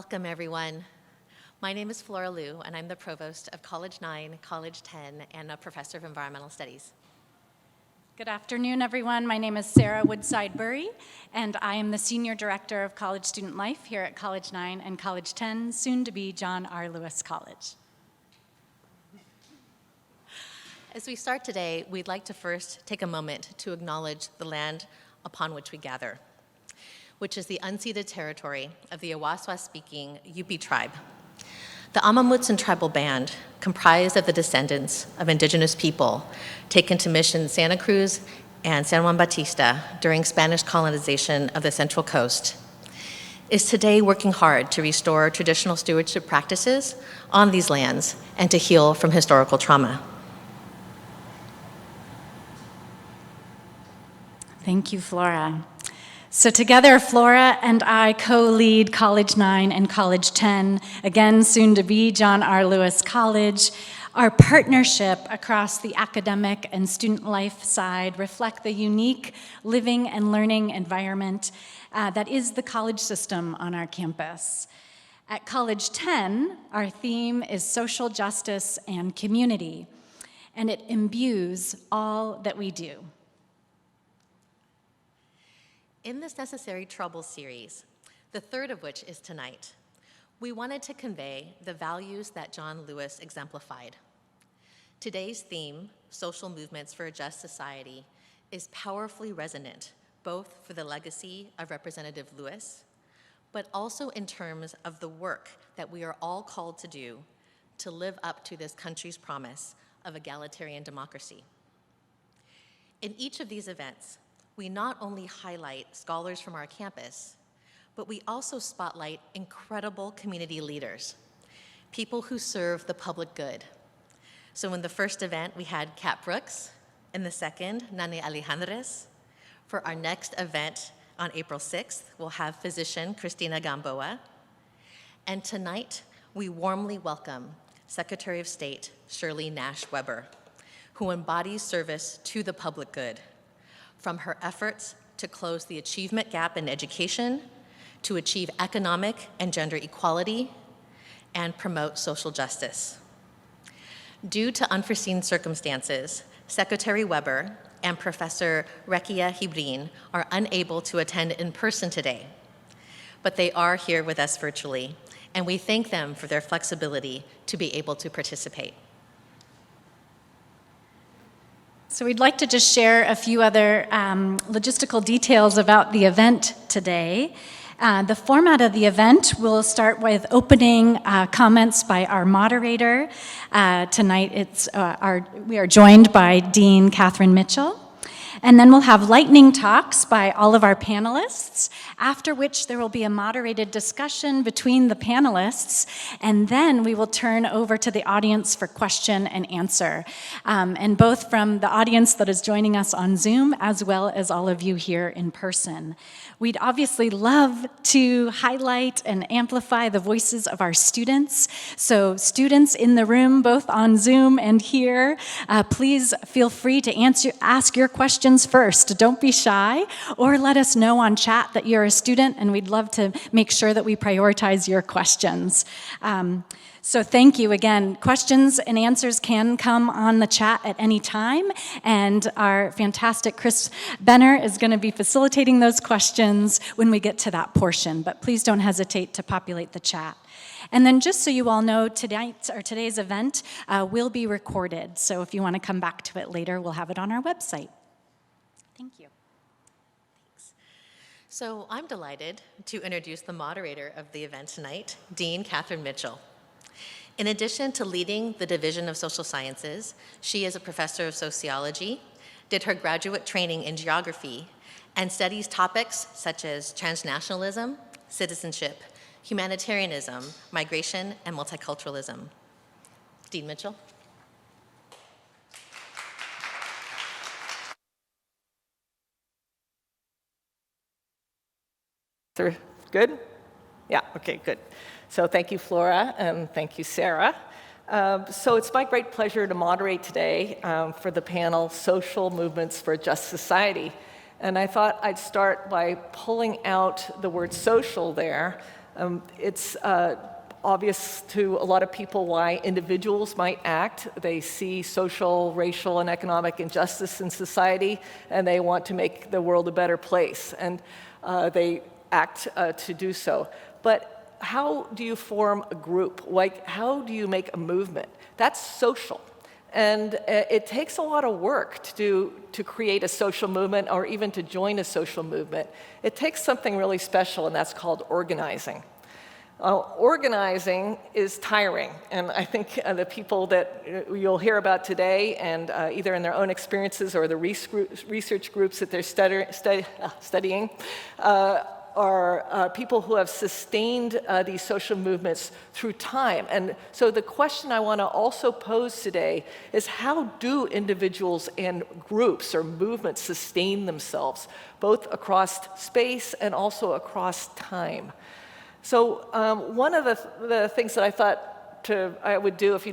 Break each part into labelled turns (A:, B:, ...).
A: Welcome, everyone. My name is Flora Liu, and I'm the provost of College 9, College 10, and a professor of environmental studies.
B: Good afternoon, everyone. My name is Sarah Woodside-Burry, and I am the Senior Director of College Student Life here at College 9 and College 10, soon to be John R. Lewis College.
A: As we start today, we'd like to first take a moment to acknowledge the land upon which we gather, which is the unceded territory of the Awaswas-speaking Yupi tribe. The Amamutsan tribal band, comprised of the descendants of indigenous people taken to Mission Santa Cruz and San Juan Bautista during Spanish colonization of the Central Coast, is today working hard to restore traditional stewardship practices on these lands and to heal from historical trauma.
B: Thank you, Flora. So together, Flora and I co-lead College 9 and College 10, again soon to be John R. Lewis College. Our partnership across the academic and student life side reflect the unique living and learning environment that is the college system on our campus. At College 10, our theme is social justice and community, and it imbues all that we do.
A: In this Necessary Trouble series, the third of which is tonight, we wanted to convey the values that John Lewis exemplified. Today's theme, Social Movements for a Just Society, is powerfully resonant, both for the legacy of Representative Lewis, but also in terms of the work that we are all called to do to live up to this country's promise of egalitarian democracy. In each of these events, we not only highlight scholars from our campus, but we also spotlight incredible community leaders, people who serve the public good. So in the first event, we had Kat Brooks. In the second, Nani Alejandres. For our next event on April 6th, we'll have physician Christina Gamboa. And tonight, we warmly welcome Secretary of State Shirley Nash Weber, who embodies service to the public good, from her efforts to close the achievement gap in education, to achieve economic and gender equality, and promote social justice. Due to unforeseen circumstances, Secretary Weber and Professor Rekia Hibrin are unable to attend in person today, but they are here with us virtually, and we thank them for their flexibility to be able to participate.
B: So we'd like to just share a few other logistical details about the event today. The format of the event will start with opening comments by our moderator. Tonight we are joined by Dean Catherine Mitchell. And then we'll have lightning talks by all of our panelists, after which there will be a moderated discussion between the panelists, and then we will turn over to the audience for question and answer, and both from the audience that is joining us on Zoom, as well as all of you here in person. We'd obviously love to highlight and amplify the voices of our students. So students in the room, both on Zoom and here, please feel free to ask your questions first. Don't be shy, or let us know on chat that you're a student, and we'd love to make sure that we prioritize your questions. So thank you again. Questions and answers can come on the chat at any time, and our fantastic Chris Benner is going to be facilitating those questions when we get to that portion, but please don't hesitate to populate the chat. And then just so you all know, today's event will be recorded, so if you want to come back to it later, we'll have it on our website. Thank you.
A: Thanks. So I'm delighted to introduce the moderator of the event tonight, Dean Catherine Mitchell. In addition to leading the Division of Social Sciences, she is a professor of sociology, did her graduate training in geography, and studies topics such as transnationalism, citizenship, humanitarianism, migration, and multiculturalism. Dean Mitchell.
C: Good? Yeah, okay, good. So thank you, Flora, and thank you, Sarah. So it's my great pleasure to moderate today for the panel, Social Movements for a Just Society. And I thought I'd start by pulling out the word social there It's obvious to a lot of people why individuals might act. They see social, racial, and economic injustice in society, and they want to make the world a better place, and they act to do so. But how do you form a group? Like, how do you make a movement? That's social. And it takes a lot of work to create a social movement or even to join a social movement. It takes something really special, and that's called organizing. Organizing is tiring, and I think the people that you'll hear about today, and either in their own experiences or the research groups that they're studying, are people who have sustained these social movements through time. And so the question I want to also pose today is, how do individuals and groups or movements sustain themselves, both across space and also across time? So one of the things that I thought I would do, if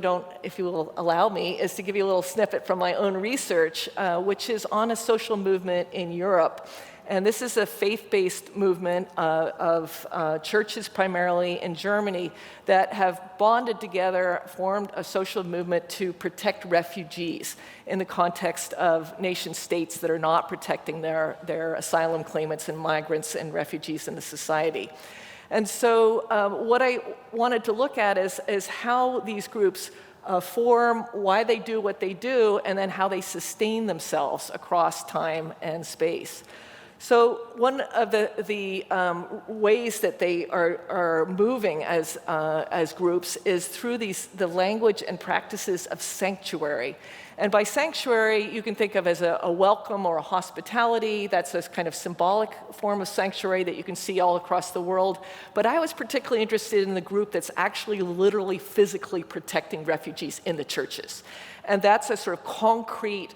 C: you will allow me, is to give you a little snippet from my own research, which is on a social movement in Europe. And this is a faith-based movement of churches primarily in Germany that have bonded together, formed a social movement to protect refugees in the context of nation states that are not protecting their asylum claimants and migrants and refugees in the society. And so what I wanted to look at is how these groups form, why they do what they do, and then how they sustain themselves across time and space. So one of the ways that they are moving as groups is through the language and practices of sanctuary. And by sanctuary, you can think of as a welcome or a hospitality. That's a kind of symbolic form of sanctuary that you can see all across the world. But I was particularly interested in the group that's actually literally physically protecting refugees in the churches. And that's a sort of concrete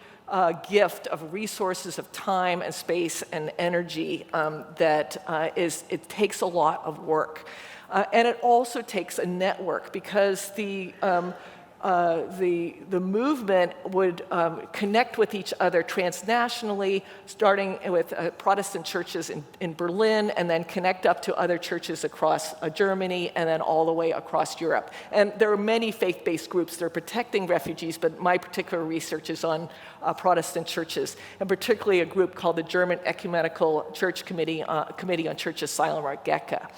C: gift of resources of time and space and energy it takes a lot of work. And it also takes a network, because the movement would connect with each other transnationally, starting with Protestant churches in Berlin, and then connect up to other churches across Germany, and then all the way across Europe. And there are many faith-based groups that are protecting refugees, but my particular research is on Protestant churches, and particularly a group called the German Ecumenical Church Committee on Church Asylum, or GECA,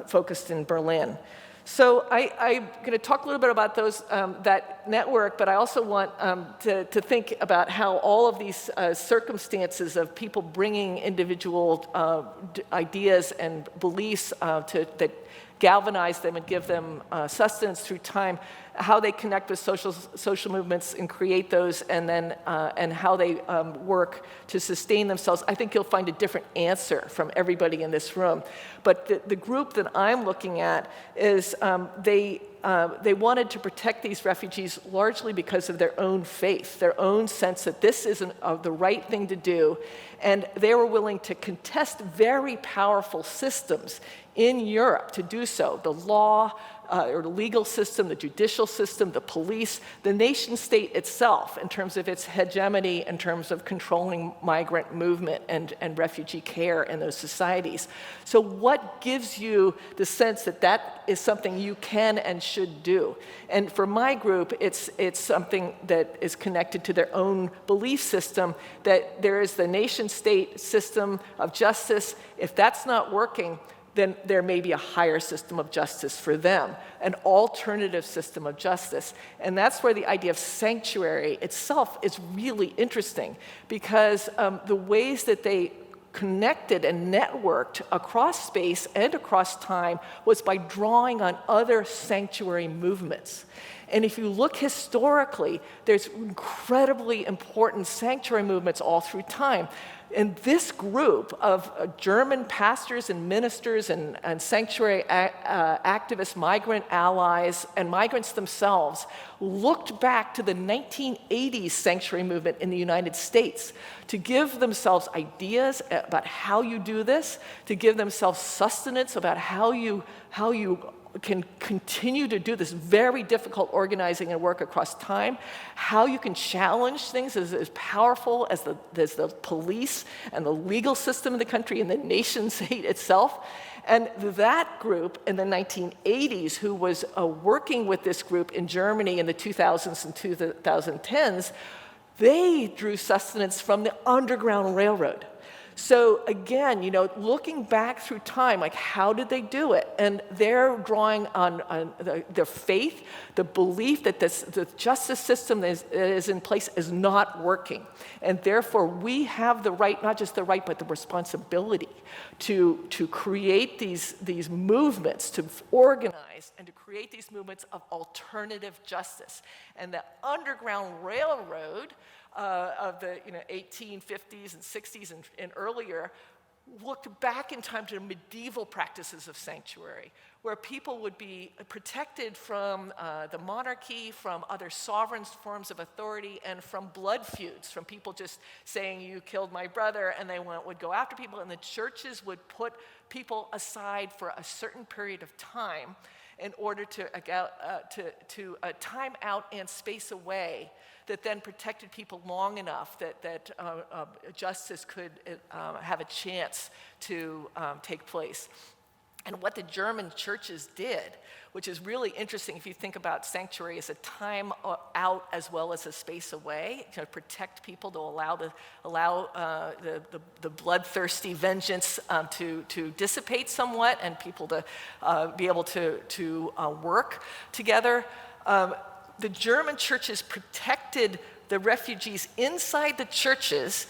C: focused in Berlin. So I'm going to talk a little bit about that network, but I also want to think about how all of these circumstances of people bringing individual ideas and beliefs that galvanize them and give them sustenance through time, how they connect with social movements and create those, and then and how they work to sustain themselves. I think you'll find a different answer from everybody in this room. But the group that I'm looking at is they wanted to protect these refugees largely because of their own faith, their own sense that this isn't the right thing to do, and they were willing to contest very powerful systems in Europe to do so. The law, or the legal system, the judicial system, the police, the nation state itself, in terms of its hegemony, in terms of controlling migrant movement and refugee care in those societies. So what gives you the sense that that is something you can and should do? And for my group, it's something that is connected to their own belief system, that there is the nation state system of justice. If that's not working, then there may be a higher system of justice for them, an alternative system of justice. And that's where the idea of sanctuary itself is really interesting, because the ways that they connected and networked across space and across time was by drawing on other sanctuary movements. And if you look historically, there's incredibly important sanctuary movements all through time. And this group of German pastors and ministers and sanctuary activists, migrant allies, and migrants themselves looked back to the 1980s sanctuary movement in the United States to give themselves ideas about how you do this, to give themselves sustenance about how you can continue to do this very difficult organizing and work across time, how you can challenge things is as powerful as the police and the legal system in the country and the nation state itself. And that group in the 1980s, who was working with this group in Germany in the 2000s and 2010s, they drew sustenance from the Underground Railroad. So again, looking back through time, like how did they do it? And they're drawing on their faith, the belief that the justice system that is in place is not working. And therefore, we have the right, not just the right, but the responsibility to create these movements, to organize and to create these movements of alternative justice. And the Underground Railroad of the 1850s and 60s and earlier looked back in time to medieval practices of sanctuary, where people would be protected from the monarchy, from other sovereign forms of authority, and from blood feuds, from people just saying, you killed my brother, and they would go after people, and the churches would put people aside for a certain period of time in order to time out and space away that then protected people long enough that justice could have a chance to take place. And what the German churches did, which is really interesting if you think about sanctuary as a time out as well as a space away, to protect people, to allow the bloodthirsty vengeance to dissipate somewhat and people to be able to work together. The German churches protected the refugees inside the churches,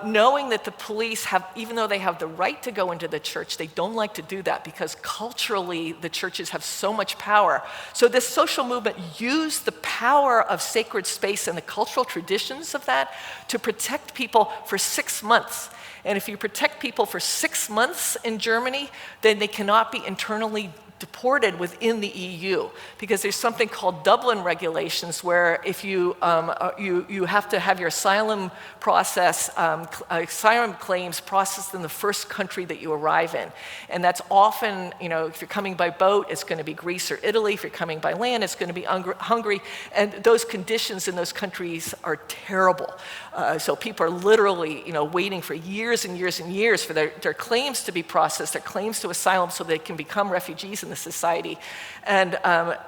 C: knowing that the police even though they have the right to go into the church, they don't like to do that because culturally the churches have so much power. So this social movement used the power of sacred space and the cultural traditions of that to protect people for 6 months. And if you protect people for 6 months in Germany, then they cannot be internally deported within the EU, because there's something called Dublin regulations where if you have to have your asylum process, asylum claims processed in the first country that you arrive in. And that's often, if you're coming by boat, it's going to be Greece or Italy. If you're coming by land, it's going to be Hungary. And those conditions in those countries are terrible. So people are literally, waiting for years and years and years for their claims to be processed, their claims to asylum, so they can become refugees in the society. And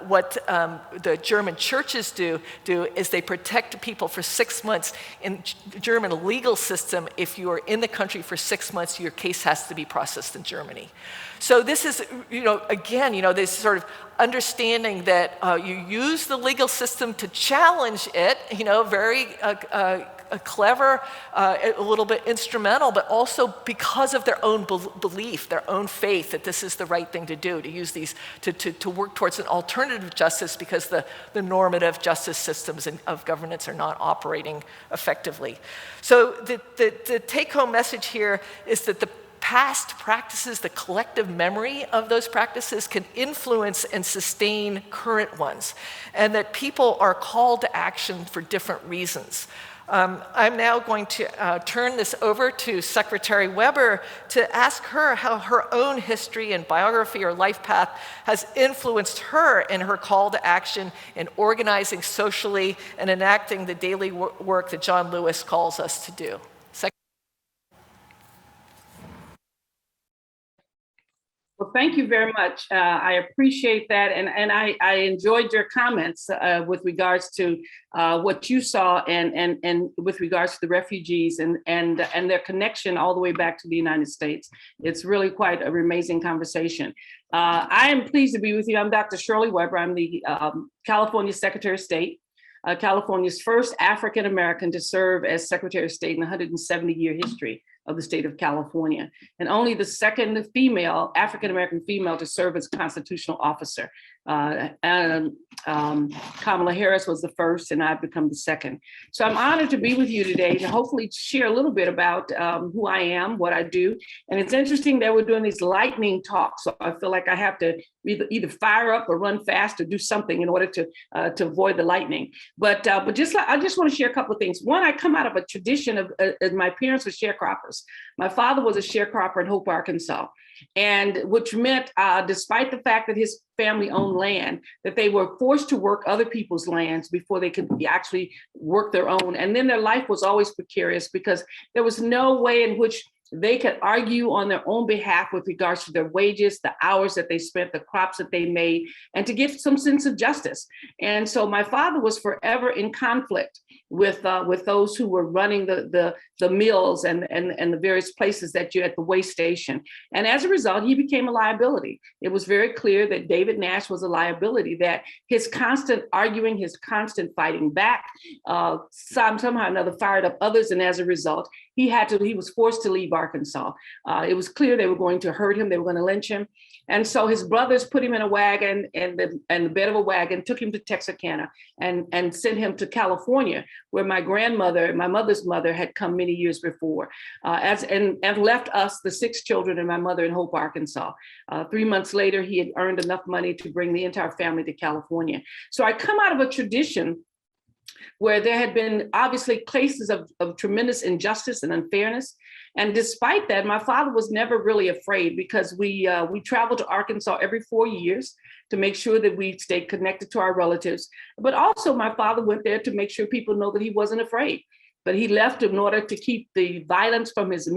C: what the German churches do is they protect people for 6 months. In German legal system, if you are in the country for 6 months, your case has to be processed in Germany. So this is, again, this sort of understanding that you use the legal system to challenge it, very clever, a little bit instrumental, but also because of their own belief, their own faith that this is the right thing to do, to use these, to work towards an alternative justice because the normative justice systems of governance are not operating effectively. So the take-home message here is that the past practices, the collective memory of those practices can influence and sustain current ones, and that people are called to action for different reasons. I'm now going to turn this over to Secretary Weber to ask her how her own history and biography or life path has influenced her in her call to action in organizing socially and enacting the daily work that John Lewis calls us to do.
D: Well, thank you very much. I appreciate that. And I enjoyed your comments with regards to what you saw and with regards to the refugees and their connection all the way back to the United States. It's really quite an amazing conversation. I am pleased to be with you. I'm Dr. Shirley Weber. I'm the California Secretary of State, California's first African-American to serve as Secretary of State in the 170-year history of the state of California, and only the second female, African-American female, to serve as constitutional officer. Kamala Harris was the first, and I've become the second. So I'm honored to be with you today to hopefully share a little bit about who I am, what I do. And it's interesting that we're doing these lightning talks, so I feel like I have to either fire up or run fast or do something in order to avoid the lightning. But I just want to share a couple of things. One, I come out of a tradition of my parents were sharecroppers. My father was a sharecropper in Hope, Arkansas, and which meant, despite the fact that his family-owned land, that they were forced to work other people's lands before they could actually work their own. And then their life was always precarious because there was no way in which they could argue on their own behalf with regards to their wages, the hours that they spent, the crops that they made, and to give some sense of justice. And so my father was forever in conflict with those who were running the mills and the various places that you're at the way station. And as a result, he became a liability. It was very clear that David Nash was a liability, that his constant arguing, his constant fighting back, somehow or another fired up others. And as a result, he was forced to leave Arkansas. It was clear they were going to hurt him. They were going to lynch him. And so his brothers put him in a wagon and the bed of a wagon, took him to Texarkana and sent him to California, where my grandmother, my mother's mother, had come many years before, and left us, the 6 children, and my mother in Hope, Arkansas. 3 months later, he had earned enough money to bring the entire family to California. So I come out of a tradition where there had been obviously cases of tremendous injustice and unfairness. And despite that, my father was never really afraid, because we traveled to Arkansas every 4 years to make sure that we stayed connected to our relatives. But also my father went there to make sure people know that he wasn't afraid. But he left in order to keep the violence from his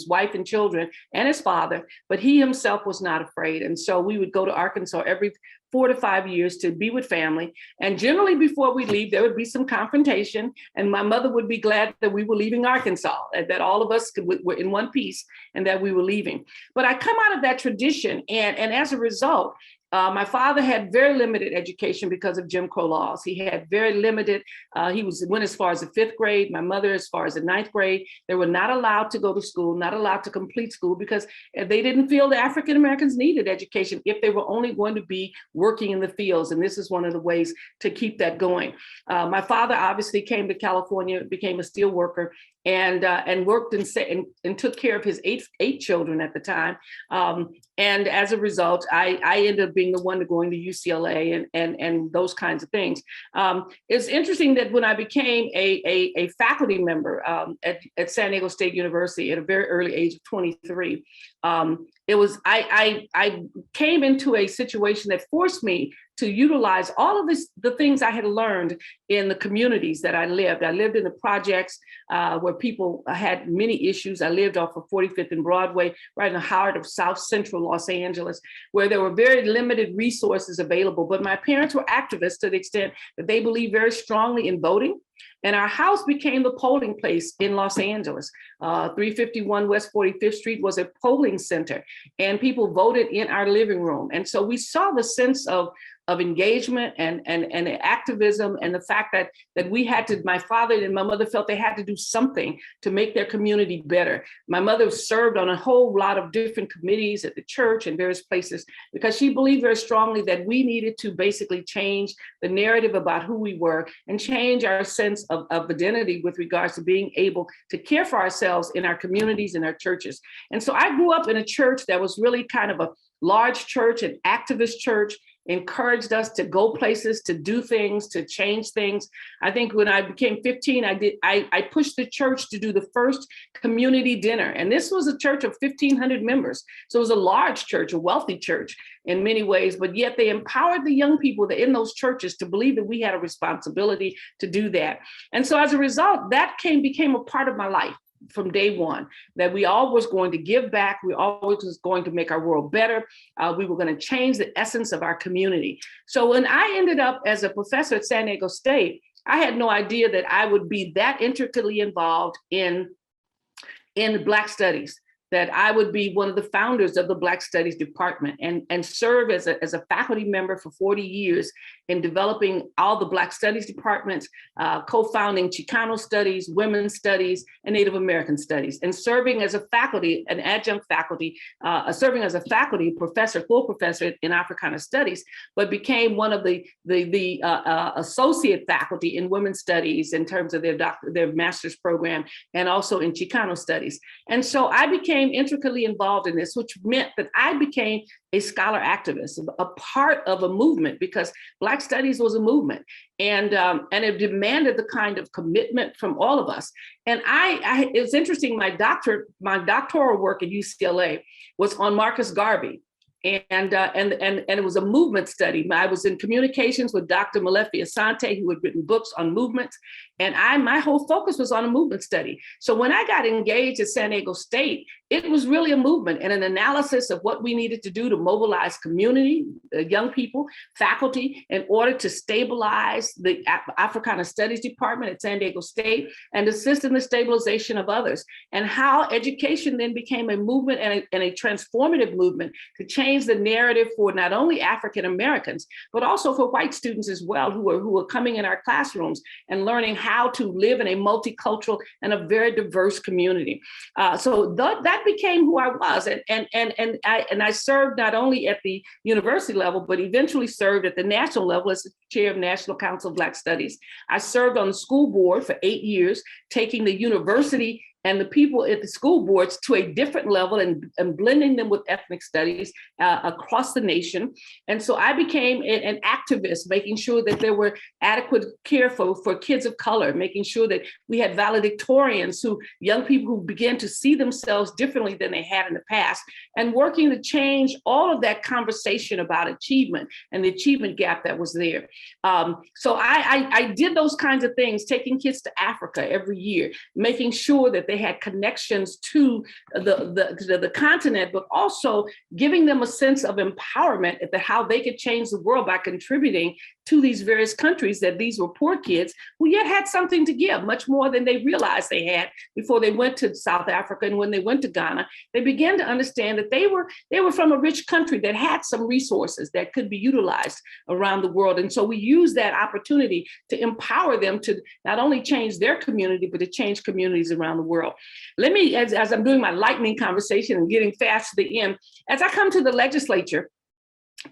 D: wife and children and his father, but he himself was not afraid. And so we would go to Arkansas every 4 to 5 years to be with family. And generally before we leave, there would be some confrontation, and my mother would be glad that we were leaving Arkansas, that all of us were in one piece and that we were leaving. But I come out of that tradition, and as a result, my father had very limited education because of Jim Crow laws. He had very limited, he went as far as the 5th grade, my mother as far as the 9th grade. They were not allowed to go to school, not allowed to complete school, because they didn't feel the African Americans needed education if they were only going to be working in the fields. And this is one of the ways to keep that going. My father obviously came to California, became a steel worker, and worked and took care of his eight children at the time. And as a result, I ended up being the one going to UCLA and those kinds of things. It's interesting that when I became a faculty member at San Diego State University at a very early age of 23, I came into a situation that forced me to utilize all of the things I had learned in the communities that I lived. I lived in the projects where people had many issues. I lived off of 45th and Broadway, right in the heart of South Central Los Angeles, where there were very limited resources available. But my parents were activists to the extent that they believed very strongly in voting. And our house became the polling place in Los Angeles. 351 West 45th Street was a polling center, and people voted in our living room. And so we saw the sense of engagement and activism, and the fact that we had to, my father and my mother felt they had to do something to make their community better. My mother served on a whole lot of different committees at the church and various places, because she believed very strongly that we needed to basically change the narrative about who we were and change our sense of identity with regards to being able to care for ourselves in our communities and our churches. And so I grew up in a church that was really kind of a large church, an activist church, encouraged us to go places, to do things, to change things. I think when I became 15, I pushed the church to do the first community dinner. And this was a church of 1,500 members. So it was a large church, a wealthy church in many ways, but yet they empowered the young people that in those churches to believe that we had a responsibility to do that. And so as a result, that became a part of my life from day one, that we always going to give back. We always was going to make our world better. We were going to change the essence of our community. So when I ended up as a professor at San Diego State, I had no idea that I would be that intricately involved in Black studies, that I would be one of the founders of the Black Studies Department and serve as a faculty member for 40 years in developing all the Black Studies departments, co-founding Chicano Studies, Women's Studies, and Native American Studies, and serving as a faculty, an adjunct faculty, serving as a faculty professor, full professor in Africana Studies, but became one of the associate faculty in Women's Studies in terms of their master's program, and also in Chicano Studies. And so I became intricately involved in this, which meant that I became a scholar activist, a part of a movement, because Black Studies was a movement, and it demanded the kind of commitment from all of us. And it's interesting. My doctoral work at UCLA was on Marcus Garvey, And it was a movement study. I was in communications with Dr. Malefi Asante, who had written books on movements. And my whole focus was on a movement study. So when I got engaged at San Diego State, it was really a movement and an analysis of what we needed to do to mobilize community, young people, faculty, in order to stabilize the Africana Studies Department at San Diego State and assist in the stabilization of others. And how education then became a movement and a transformative movement to change the narrative for not only African Americans, but also for white students as well, who are coming in our classrooms and learning how to live in a multicultural and a very diverse community. So that became who I was. And I served not only at the university level, but eventually served at the national level as the chair of National Council of Black Studies. I served on the school board for 8 years, taking the university and the people at the school boards to a different level and blending them with ethnic studies across the nation. And so I became an activist, making sure that there were adequate care for kids of color, making sure that we had valedictorians, young people who began to see themselves differently than they had in the past, and working to change all of that conversation about achievement and the achievement gap that was there. So I did those kinds of things, taking kids to Africa every year, making sure that they had connections to the continent, but also giving them a sense of empowerment at how they could change the world by contributing to these various countries, that these were poor kids who yet had something to give, much more than they realized they had before they went to South Africa. And when they went to Ghana, they began to understand that they were from a rich country that had some resources that could be utilized around the world. And so we used that opportunity to empower them to not only change their community, but to change communities around the world. Let me, as I'm doing my lightning conversation and getting fast to the end, as I come to the legislature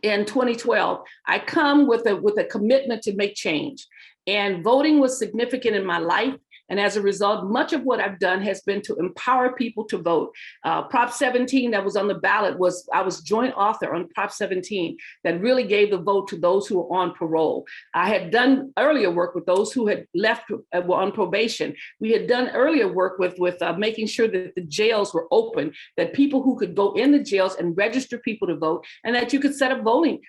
D: in 2012, I come with a commitment to make change. And voting was significant in my life. And as a result, much of what I've done has been to empower people to vote. Prop 17 that was on the ballot I was joint author on Prop 17 that really gave the vote to those who were on parole. I had done earlier work with those who had left, were on probation. We had done earlier work with making sure that the jails were open, that people who could go in the jails and register people to vote, and that you could set up voting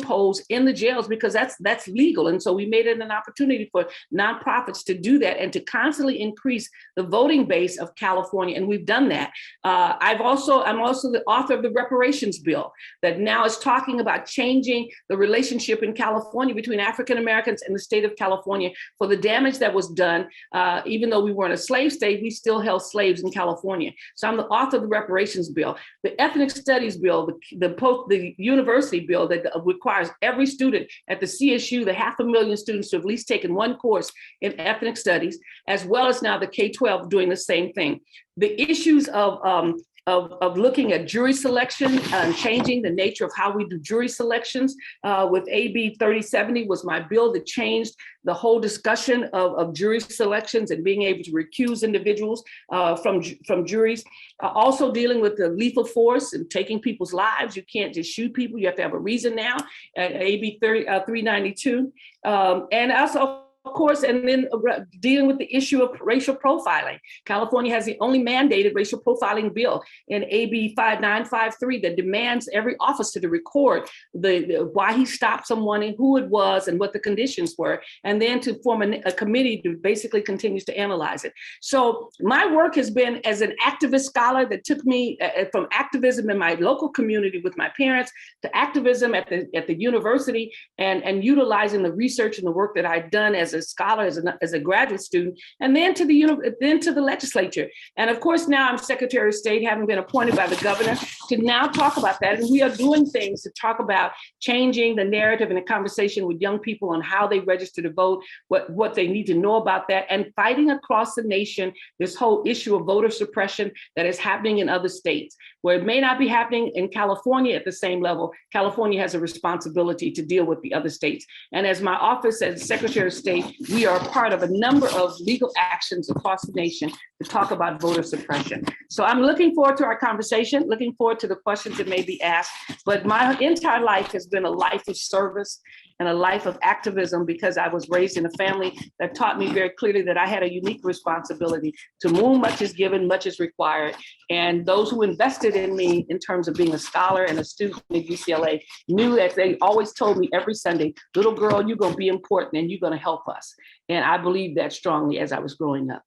D: polls in the jails, because that's legal. And so we made it an opportunity for nonprofits to do that and to constantly increase the voting base of California, and we've done that. I'm also the author of the reparations bill that now is talking about changing the relationship in California between African Americans and the state of California for the damage that was done. Even though we weren't a slave state, we still held slaves in California. So I'm the author of the reparations bill, the ethnic studies bill, the university bill that requires every student at the CSU, the 500,000 students, to have at least taken one course in ethnic studies, as well as now the K-12 doing the same thing. The issues of looking at jury selection and changing the nature of how we do jury selections with AB 3070 was my bill that changed the whole discussion of jury selections and being able to recuse individuals from juries. Also dealing with the lethal force and taking people's lives. You can't just shoot people. You have to have a reason now at AB 392. And also, of course, and then dealing with the issue of racial profiling. California has the only mandated racial profiling bill in AB 5953 that demands every officer to record why he stopped someone and who it was and what the conditions were, and then to form a committee that basically continues to analyze it. So my work has been as an activist scholar that took me from activism in my local community with my parents to activism at the university and utilizing the research and the work that I've done as a scholar, as a graduate student, and then to the legislature. And of course, now I'm Secretary of State, having been appointed by the governor to now talk about that. And we are doing things to talk about changing the narrative and the conversation with young people on how they register to vote, what they need to know about that, and fighting across the nation this whole issue of voter suppression that is happening in other states. Where it may not be happening in California at the same level, California has a responsibility to deal with the other states. And as my office as Secretary of State, we are a part of a number of legal actions across the nation to talk about voter suppression. So I'm looking forward to our conversation, looking forward to the questions that may be asked. But my entire life has been a life of service and a life of activism, because I was raised in a family that taught me very clearly that I had a unique responsibility. To whom much is given, much is required. And those who invested in me in terms of being a scholar and a student at UCLA knew that they always told me every Sunday, little girl, you're gonna be important and you're gonna help us. And I believed that strongly as I was growing up.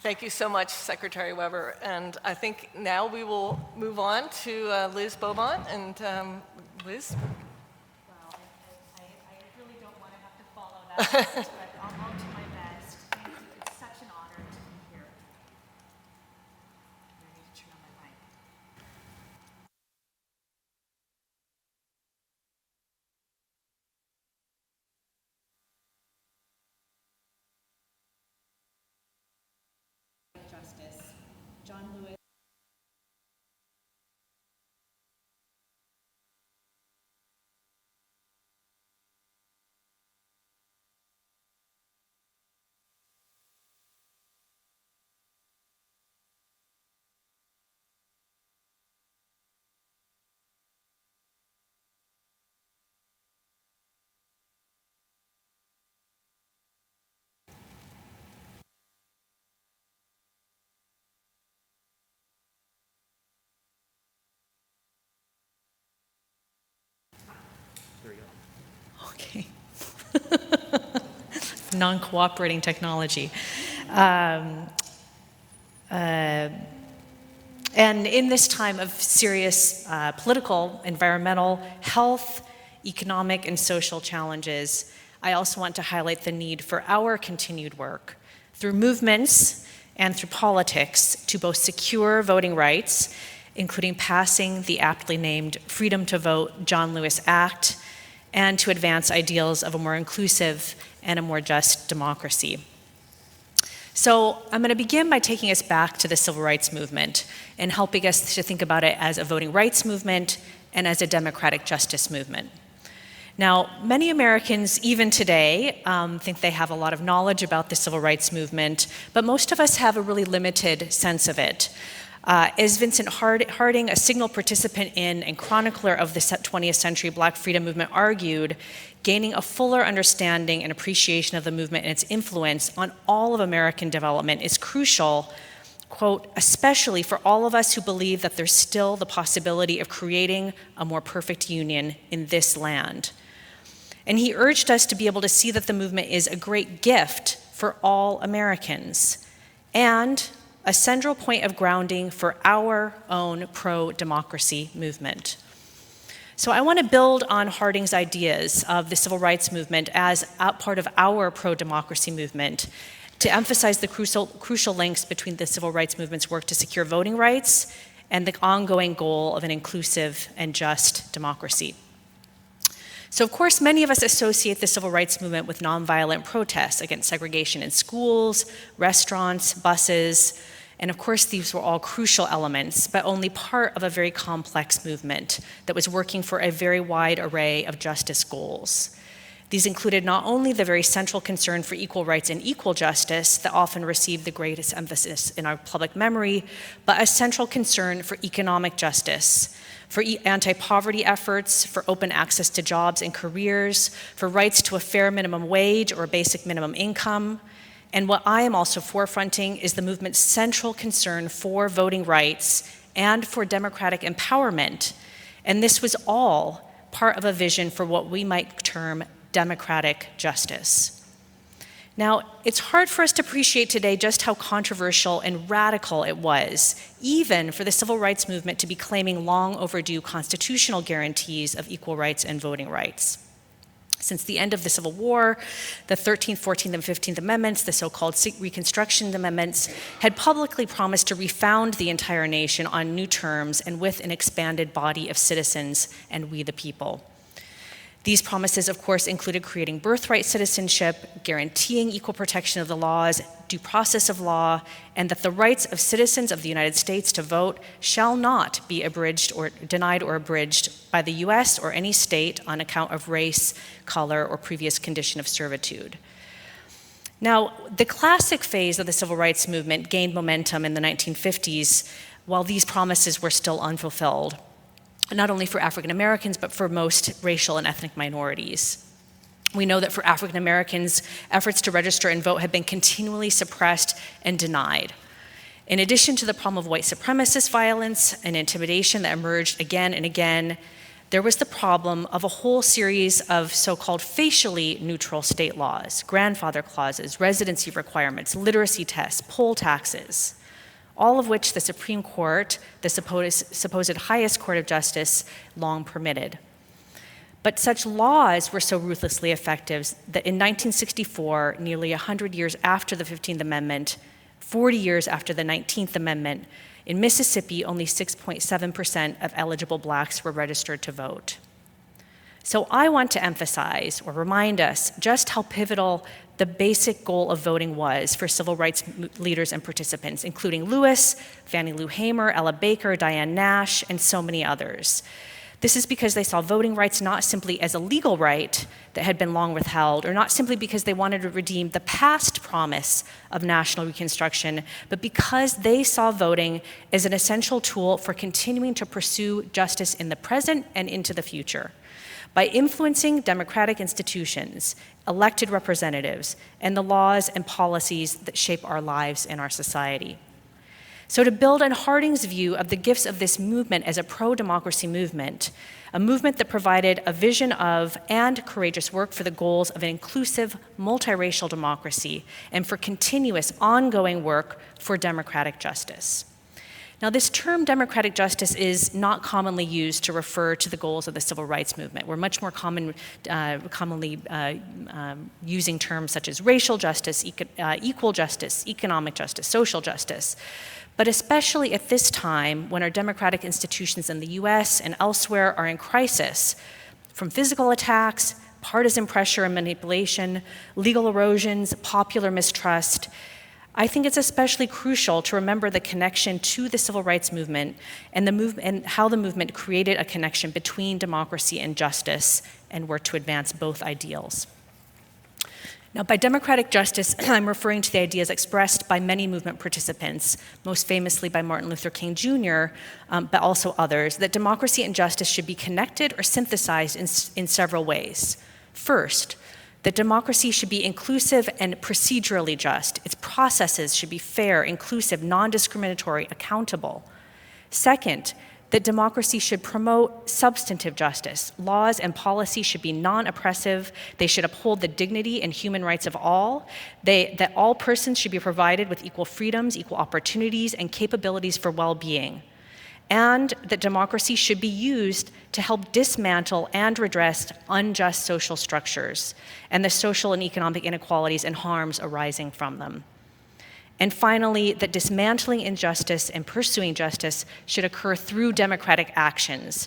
C: Thank you so much, Secretary Weber. And I think now we will move on to Liz Beaumont. And Liz?
B: Well, I really don't want to have to follow that, but I'll do my best. Thank you. It's such an honor to be here. I need to turn on my mic. Justice, John Lewis.
E: Okay. Non-cooperating technology. And in this time of serious political, environmental, health, economic, and social challenges, I also want to highlight the need for our continued work through movements and through politics to both secure voting rights, including passing the aptly named Freedom to Vote John Lewis Act, and to advance ideals of a more inclusive and a more just democracy. So I'm going to begin by taking us back to the civil rights movement and helping us to think about it as a voting rights movement and as a democratic justice movement. Now, many Americans, even today, think they have a lot of knowledge about the civil rights movement, but most of us have a really limited sense of it. As Vincent Harding, a signal participant in and chronicler of the 20th century Black freedom movement, argued, gaining a fuller understanding and appreciation of the movement and its influence on all of American development is crucial, quote, especially for all of us who believe that there's still the possibility of creating a more perfect union in this land. And he urged us to be able to see that the movement is a great gift for all Americans and a central point of grounding for our own pro-democracy movement. So I want to build on Harding's ideas of the civil rights movement as a part of our pro-democracy movement to emphasize the crucial links between the civil rights movement's work to secure voting rights and the ongoing goal of an inclusive and just democracy. So of course, many of us associate the civil rights movement with nonviolent protests against segregation in schools, restaurants, buses, and of course, these were all crucial elements, but only part of a very complex movement that was working for a very wide array of justice goals. These included not only the very central concern for equal rights and equal justice that often received the greatest emphasis in our public memory, but a central concern for economic justice, for anti-poverty efforts, for open access to jobs and careers, for rights to a fair minimum wage or basic minimum income. And what I am also forefronting is the movement's central concern for voting rights and for democratic empowerment. And this was all part of a vision for what we might term democratic justice. Now, it's hard for us to appreciate today just how controversial and radical it was, even for the civil rights movement to be claiming long overdue constitutional guarantees of equal rights and voting rights. Since the end of the Civil War, the 13th, 14th, and 15th Amendments, the so-called Reconstruction Amendments, had publicly promised to refound the entire nation on new terms and with an expanded body of citizens and we the people. These promises, of course, included creating birthright citizenship, guaranteeing equal protection of the laws, due process of law, and that the rights of citizens of the United States to vote shall not be abridged or denied or abridged by the US or any state on account of race, color, or previous condition of servitude. Now, the classic phase of the civil rights movement gained momentum in the 1950s while these promises were still unfulfilled, not only for African Americans, but for most racial and ethnic minorities. We know that for African Americans, efforts to register and vote have been continually suppressed and denied. In addition to the problem of white supremacist violence and intimidation that emerged again and again, there was the problem of a whole series of so-called facially neutral state laws, grandfather clauses, residency requirements, literacy tests, poll taxes, all of which the Supreme Court, the supposed highest court of justice, long permitted. But such laws were so ruthlessly effective that in 1964, nearly 100 years after the 15th Amendment, 40 years after the 19th Amendment, in Mississippi, only 6.7% of eligible blacks were registered to vote. So I want to emphasize or remind us just how pivotal the basic goal of voting was for civil rights leaders and participants, including Lewis, Fannie Lou Hamer, Ella Baker, Diane Nash, and so many others. This is because they saw voting rights not simply as a legal right that had been long withheld, or not simply because they wanted to redeem the past promise of national reconstruction, but because they saw voting as an essential tool for continuing to pursue justice in the present and into the future. By influencing democratic institutions, elected representatives, and the laws and policies that shape our lives and our society. So to build on Harding's view of the gifts of this movement as a pro-democracy movement, a movement that provided a vision of and courageous work for the goals of an inclusive, multiracial democracy and for continuous, ongoing work for democratic justice. Now, this term democratic justice is not commonly used to refer to the goals of the civil rights movement. We're much more commonly using terms such as racial justice, equal justice, economic justice, social justice. But especially at this time, when our democratic institutions in the US and elsewhere are in crisis, from physical attacks, partisan pressure and manipulation, legal erosions, popular mistrust, I think it's especially crucial to remember the connection to the civil rights movement and how the movement created a connection between democracy and justice and worked to advance both ideals. Now, by democratic justice, I'm referring to the ideas expressed by many movement participants, most famously by Martin Luther King Jr., but also others, that democracy and justice should be connected or synthesized in several ways. First, that democracy should be inclusive and procedurally just. Its processes should be fair, inclusive, non-discriminatory, accountable. Second, that democracy should promote substantive justice. Laws and policy should be non-oppressive. They should uphold the dignity and human rights of all. That all persons should be provided with equal freedoms, equal opportunities, and capabilities for well-being. And that democracy should be used to help dismantle and redress unjust social structures and the social and economic inequalities and harms arising from them. And finally, that dismantling injustice and pursuing justice should occur through democratic actions,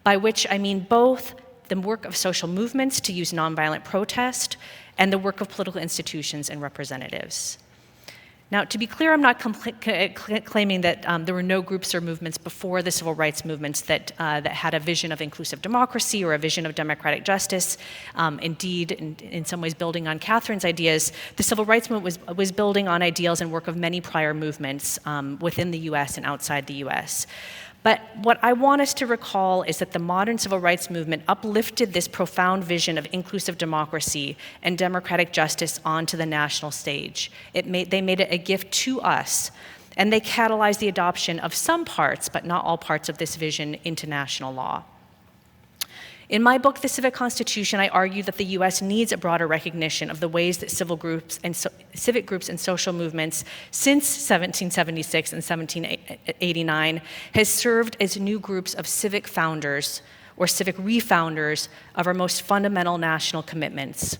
E: by which I mean both the work of social movements to use nonviolent protest and the work of political institutions and representatives. Now, to be clear, I'm not claiming that there were no groups or movements before the civil rights movements that had a vision of inclusive democracy or a vision of democratic justice. Indeed, in some ways building on Catherine's ideas, the civil rights movement was building on ideals and work of many prior movements within the US and outside the US. But what I want us to recall is that the modern civil rights movement uplifted this profound vision of inclusive democracy and democratic justice onto the national stage. They made it a gift to us, and they catalyzed the adoption of some parts, but not all parts of this vision, into national law. In my book, The Civic Constitution, I argue that the US needs a broader recognition of the ways that civic groups and social movements since 1776 and 1789 has served as new groups of civic founders or civic refounders of our most fundamental national commitments.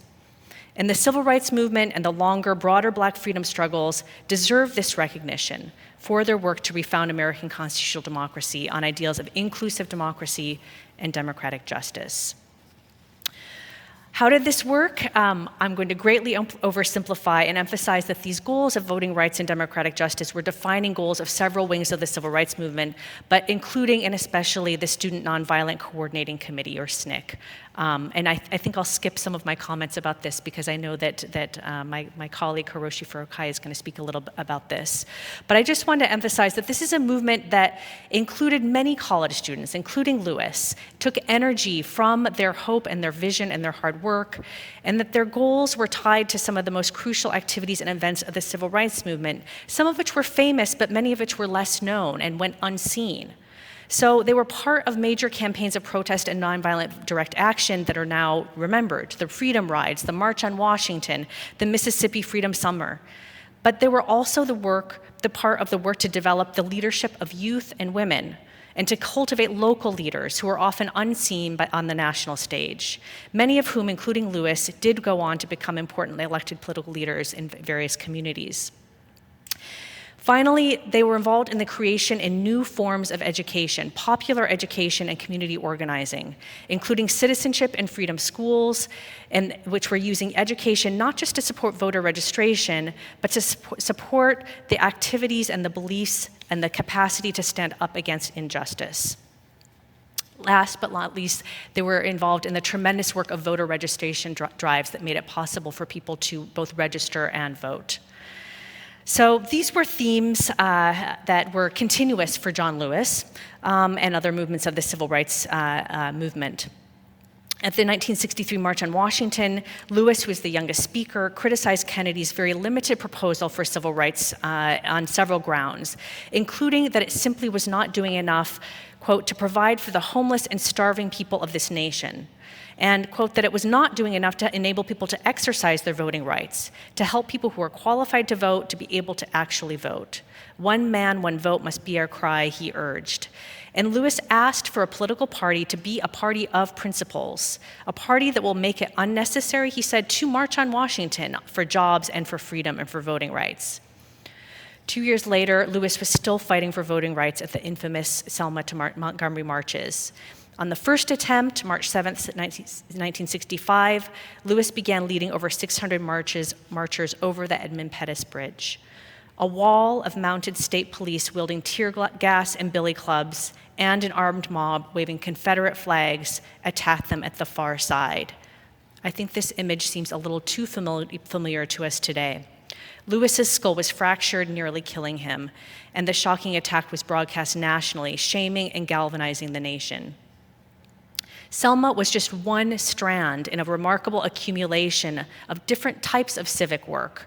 E: And the civil rights movement and the longer, broader Black freedom struggles deserve this recognition for their work to refound American constitutional democracy on ideals of inclusive democracy and democratic justice. How did this work? I'm going to greatly oversimplify and emphasize that these goals of voting rights and democratic justice were defining goals of several wings of the civil rights movement, but including and especially the Student Nonviolent Coordinating Committee, or SNCC. And I think I'll skip some of my comments about this because I know that my colleague Hiroshi Furukai is going to speak a little bit about this. But I just want to emphasize that this is a movement that included many college students, including Lewis, took energy from their hope and their vision and their hard work, and that their goals were tied to some of the most crucial activities and events of the civil rights movement, some of which were famous, but many of which were less known and went unseen. So they were part of major campaigns of protest and nonviolent direct action that are now remembered: the Freedom Rides, the March on Washington, the Mississippi Freedom Summer. But they were also the part of the work to develop the leadership of youth and women, and to cultivate local leaders who are often unseen on the national stage, many of whom, including Lewis, did go on to become important elected political leaders in various communities. Finally, they were involved in the creation in new forms of education, popular education and community organizing, including citizenship and freedom schools, and which were using education not just to support voter registration, but to support the activities and the beliefs and the capacity to stand up against injustice. Last but not least, they were involved in the tremendous work of voter registration drives that made it possible for people to both register and vote. So these were themes that were continuous for John Lewis and other movements of the civil rights movement. At the 1963 March on Washington, Lewis, who was the youngest speaker, criticized Kennedy's very limited proposal for civil rights on several grounds, including that it simply was not doing enough, quote, to provide for the homeless and starving people of this nation. And, quote, that it was not doing enough to enable people to exercise their voting rights, to help people who are qualified to vote to be able to actually vote. One man, one vote must be our cry, he urged. And Lewis asked for a political party to be a party of principles, a party that will make it unnecessary, he said, to march on Washington for jobs and for freedom and for voting rights. 2 years later, Lewis was still fighting for voting rights at the infamous Selma to Montgomery marches. On the first attempt, March 7th, 1965, Lewis began leading over 600 marchers over the Edmund Pettus Bridge. A wall of mounted state police wielding tear gas and billy clubs and an armed mob waving Confederate flags attacked them at the far side. I think this image seems a little too familiar to us today. Lewis's skull was fractured, nearly killing him, and the shocking attack was broadcast nationally, shaming and galvanizing the nation. Selma was just one strand in a remarkable accumulation of different types of civic work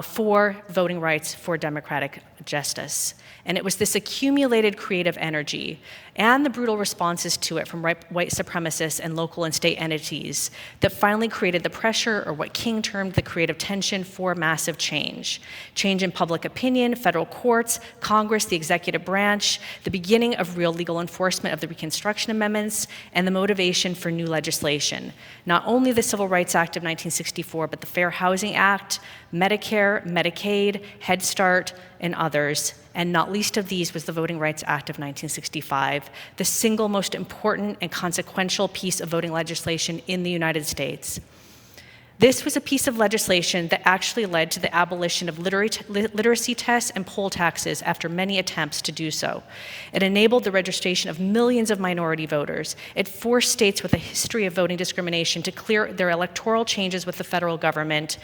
E: for voting rights, for democratic justice. And it was this accumulated creative energy and the brutal responses to it from white supremacists and local and state entities that finally created the pressure, or what King termed the creative tension, for massive change. Change in public opinion, federal courts, Congress, the executive branch, the beginning of real legal enforcement of the Reconstruction Amendments, and the motivation for new legislation. Not only the Civil Rights Act of 1964, but the Fair Housing Act, Medicare, Medicaid, Head Start, and others. And not least of these was the Voting Rights Act of 1965, the single most important and consequential piece of voting legislation in the United States. This was a piece of legislation that actually led to the abolition of literacy tests and poll taxes after many attempts to do so. It enabled the registration of millions of minority voters. It forced states with a history of voting discrimination to clear their electoral changes with the federal government,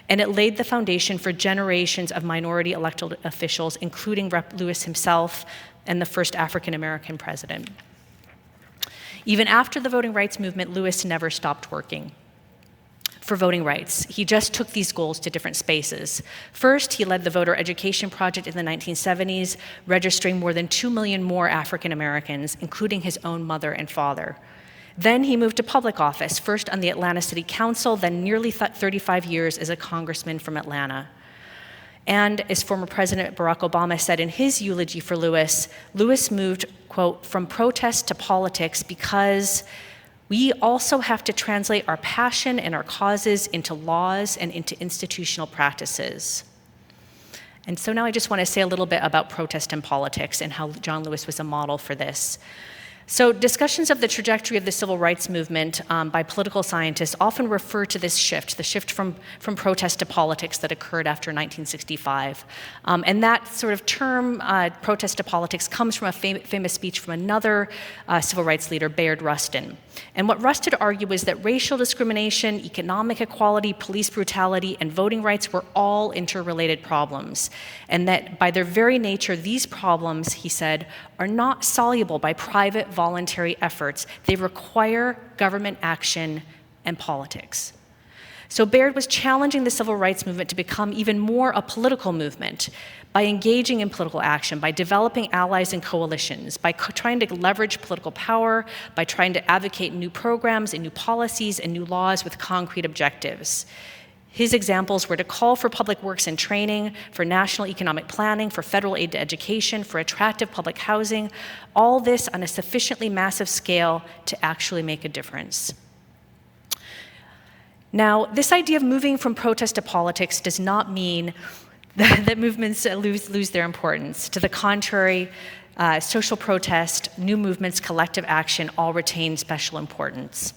E: and it laid the foundation for generations of minority elected officials, including Rep. Lewis himself and the first African-American president. Even after the voting rights movement, Lewis never stopped working for voting rights. He just took these goals to different spaces. First, he led the Voter Education Project in the 1970s, registering more than 2 million more African Americans, including his own mother and father. Then he moved to public office, first on the Atlanta City Council, then nearly 35 years as a congressman from Atlanta. And as former President Barack Obama said in his eulogy for Lewis, Lewis moved, quote, from protest to politics because we also have to translate our passion and our causes into laws and into institutional practices. And so now I just want to say a little bit about protest and politics and how John Lewis was a model for this. So discussions of the trajectory of the civil rights movement by political scientists often refer to this shift, the shift from protest to politics that occurred after 1965. And that sort of term, protest to politics, comes from a famous speech from another civil rights leader, Bayard Rustin. And what Rustin argued was that racial discrimination, economic equality, police brutality, and voting rights were all interrelated problems. And that by their very nature, these problems, he said, are not soluble by private voluntary efforts. They require government action and politics. So Bayard was challenging the civil rights movement to become even more a political movement by engaging in political action, by developing allies and coalitions, by trying to leverage political power, by trying to advocate new programs and new policies and new laws with concrete objectives. His examples were to call for public works and training, for national economic planning, for federal aid to education, for attractive public housing, all this on a sufficiently massive scale to actually make a difference. Now, this idea of moving from protest to politics does not mean that movements lose their importance. To the contrary, social protest, new movements, collective action all retain special importance.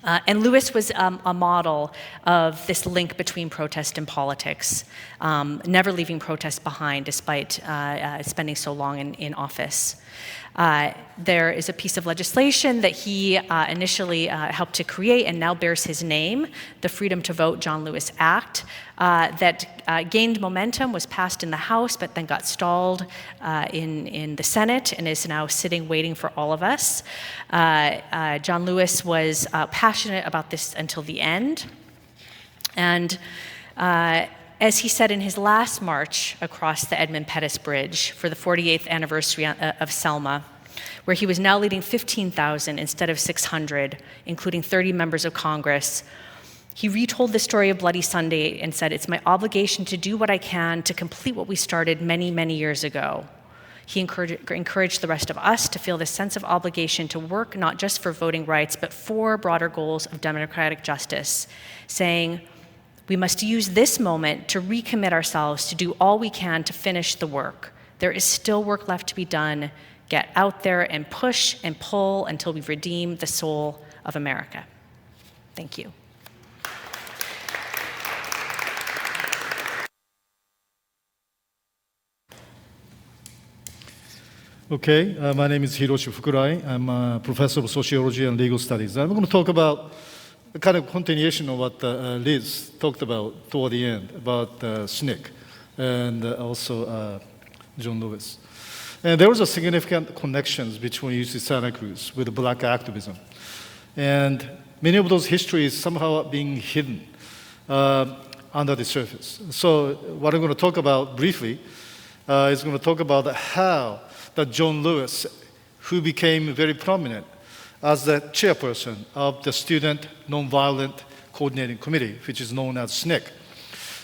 E: And Lewis was a model of this link between protest and politics, never leaving protest behind despite spending so long in office. There is a piece of legislation that he initially helped to create and now bears his name, the Freedom to Vote John Lewis Act, that gained momentum, was passed in the House, but then got stalled in the Senate and is now sitting waiting for all of us. John Lewis was passionate about this until the end. And as he said in his last march across the Edmund Pettus Bridge for the 48th anniversary of Selma, where he was now leading 15,000 instead of 600, including 30 members of Congress, he retold the story of Bloody Sunday and said, "It's my obligation to do what I can to complete what we started many, many years ago." He encouraged the rest of us to feel this sense of obligation to work not just for voting rights, but for broader goals of democratic justice, saying, "We must use this moment to recommit ourselves to do all we can to finish the work. There is still work left to be done. Get out there and push and pull until we redeem the soul of America." Thank you.
F: Okay, my name is Hiroshi Fukurai. I'm a professor of sociology and legal studies. I'm going to talk about a kind of continuation of what Liz talked about toward the end, about SNCC and also John Lewis. And there was a significant connections between UC Santa Cruz with black activism. And many of those histories somehow are being hidden under the surface. So what I'm going to talk about briefly is going to talk about how that John Lewis, who became very prominent as the chairperson of the Student Nonviolent Coordinating Committee, which is known as SNCC,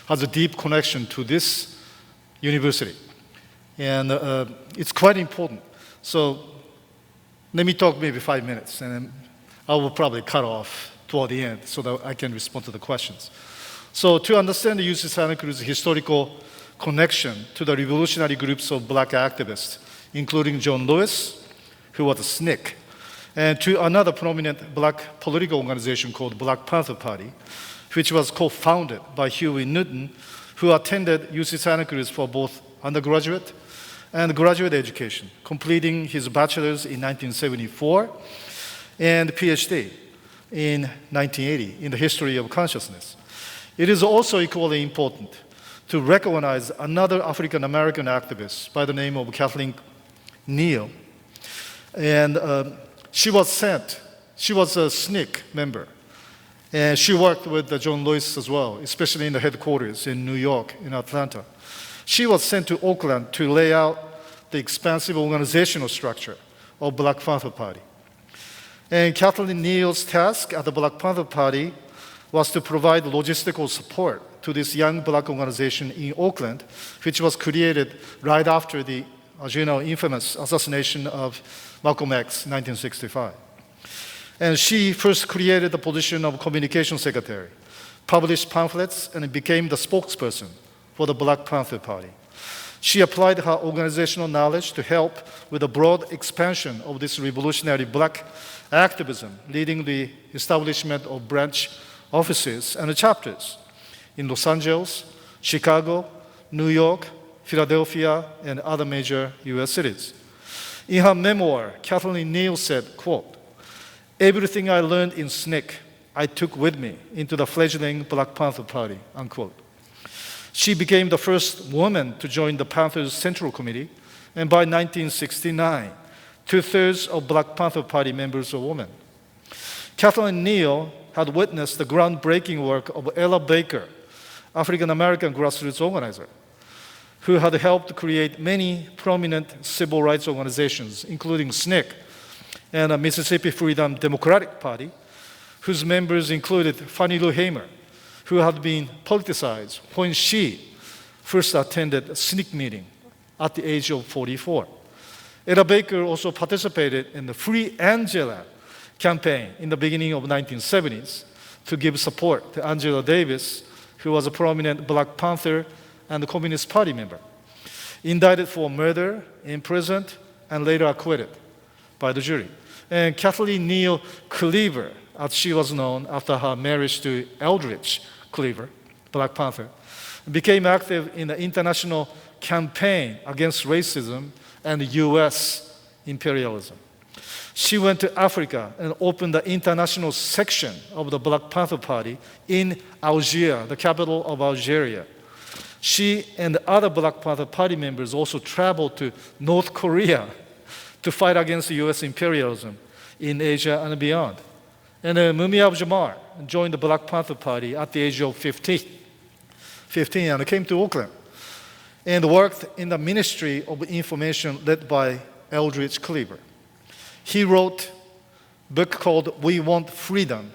F: has a deep connection to this university. And it's quite important. So let me talk maybe 5 minutes, and then I will probably cut off toward the end so that I can respond to the questions. So to understand the UC Santa Cruz historical connection to the revolutionary groups of black activists, including John Lewis, who was a SNCC, and to another prominent black political organization called Black Panther Party, which was co-founded by Huey Newton, who attended UC Santa Cruz for both undergraduate and graduate education, completing his bachelor's in 1974 and PhD in 1980 in the history of consciousness. It is also equally important to recognize another African American activist by the name of Kathleen Neal. And she was a SNCC member. And she worked with John Lewis as well, especially in the headquarters in New York, in Atlanta. She was sent to Oakland to lay out the expansive organizational structure of Black Panther Party. And Kathleen Neal's task at the Black Panther Party was to provide logistical support to this young black organization in Oakland, which was created right after the, as you know, infamous assassination of Malcolm X in 1965. And she first created the position of communication secretary, published pamphlets, and became the spokesperson for the Black Panther Party. She applied her organizational knowledge to help with the broad expansion of this revolutionary black activism, leading the establishment of branch offices and chapters in Los Angeles, Chicago, New York, Philadelphia, and other major US cities. In her memoir, Kathleen Neal said, quote, "Everything I learned in SNCC, I took with me into the fledgling Black Panther Party," unquote. She became the first woman to join the Panthers Central Committee, and by 1969, 2/3 of Black Panther Party members were women. Kathleen Neal had witnessed the groundbreaking work of Ella Baker, African-American grassroots organizer, who had helped create many prominent civil rights organizations, including SNCC and the Mississippi Freedom Democratic Party, whose members included Fannie Lou Hamer, who had been politicized when she first attended a SNCC meeting at the age of 44. Ella Baker also participated in the Free Angela campaign in the beginning of the 1970s to give support to Angela Davis, who was a prominent Black Panther and the Communist Party member, indicted for murder, imprisoned, and later acquitted by the jury. And Kathleen Neal Cleaver, as she was known after her marriage to Eldridge Cleaver, Black Panther, became active in the international campaign against racism and U.S. imperialism. She went to Africa and opened the international section of the Black Panther Party in Algiers, the capital of Algeria. She and other Black Panther Party members also traveled to North Korea to fight against the U.S. imperialism in Asia and beyond. And Mumia Abdul-Jabbar joined the Black Panther Party at the age of 15 and came to Oakland and worked in the Ministry of Information led by Eldridge Cleaver. He wrote a book called We Want Freedom,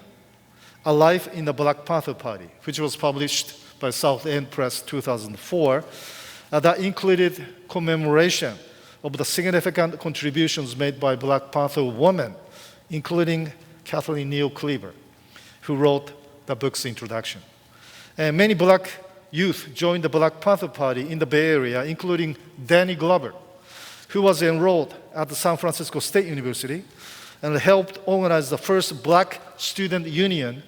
F: A Life in the Black Panther Party, which was published by South End Press 2004, that included commemoration of the significant contributions made by Black Panther women, including Kathleen Neal Cleaver, who wrote the book's introduction. And many black youth joined the Black Panther Party in the Bay Area, including Danny Glover, who was enrolled at the San Francisco State University and helped organize the first Black Student Union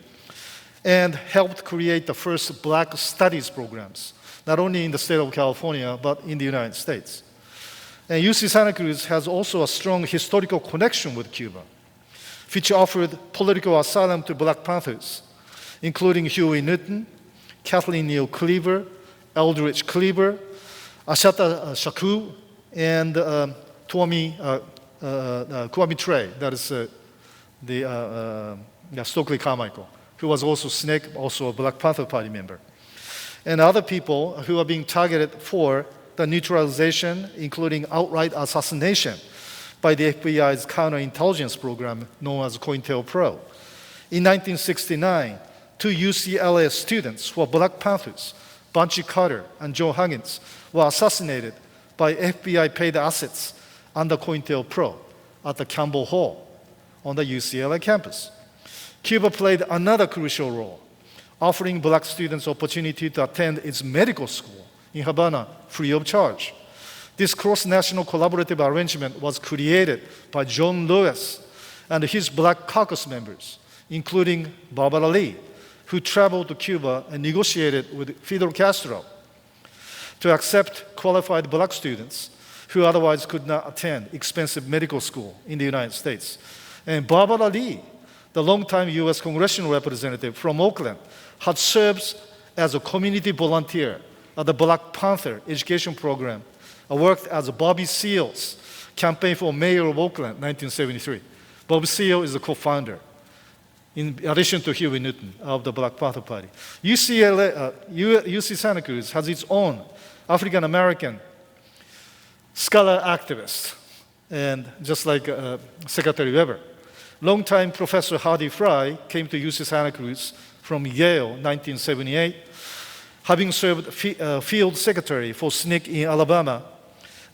F: and helped create the first Black Studies programs, not only in the state of California, but in the United States. And UC Santa Cruz has also a strong historical connection with Cuba, which offered political asylum to Black Panthers, including Huey Newton, Kathleen Neal Cleaver, Eldridge Cleaver, Ashata Shakur, and Kwame Trey, that is Stokely Carmichael, who was also SNCC, also a Black Panther Party member. And other people who are being targeted for the neutralization, including outright assassination by the FBI's counterintelligence program known as COINTELPRO. In 1969, 2 UCLA students who were Black Panthers, Bunchy Carter and Joe Huggins, were assassinated by FBI-paid assets under COINTELPRO at the Campbell Hall on the UCLA campus. Cuba played another crucial role, offering Black students opportunity to attend its medical school in Havana free of charge. This cross-national collaborative arrangement was created by John Lewis and his Black Caucus members, including Barbara Lee, who traveled to Cuba and negotiated with Fidel Castro to accept qualified Black students who otherwise could not attend expensive medical school in the United States. And Barbara Lee, the longtime U.S. congressional representative from Oakland, had served as a community volunteer at the Black Panther education program, worked as Bobby Seale's campaign for mayor of Oakland, 1973. Bobby Seale is the co-founder, in addition to Huey Newton, of the Black Panther Party. UC Santa Cruz has its own African-American scholar activist, and just like Secretary Weber. Longtime Professor Hardy Fry came to UC Santa Cruz from Yale, 1978, having served field secretary for SNCC in Alabama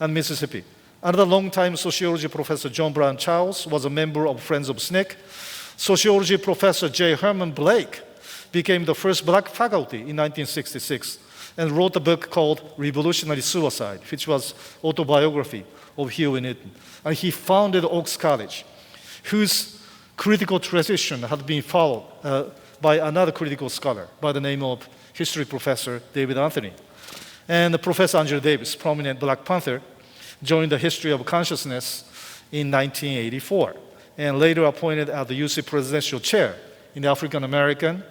F: and Mississippi. Another longtime sociology professor, John Brown Charles, was a member of Friends of SNCC. Sociology professor J. Herman Blake became the first Black faculty in 1966 and wrote a book called Revolutionary Suicide, which was autobiography of Huey Newton. And he founded Oaks College, whose critical tradition had been followed by another critical scholar by the name of history professor David Anthony. And Professor Angela Davis, prominent Black Panther, joined the History of Consciousness in 1984, and later appointed as the UC Presidential Chair in the African American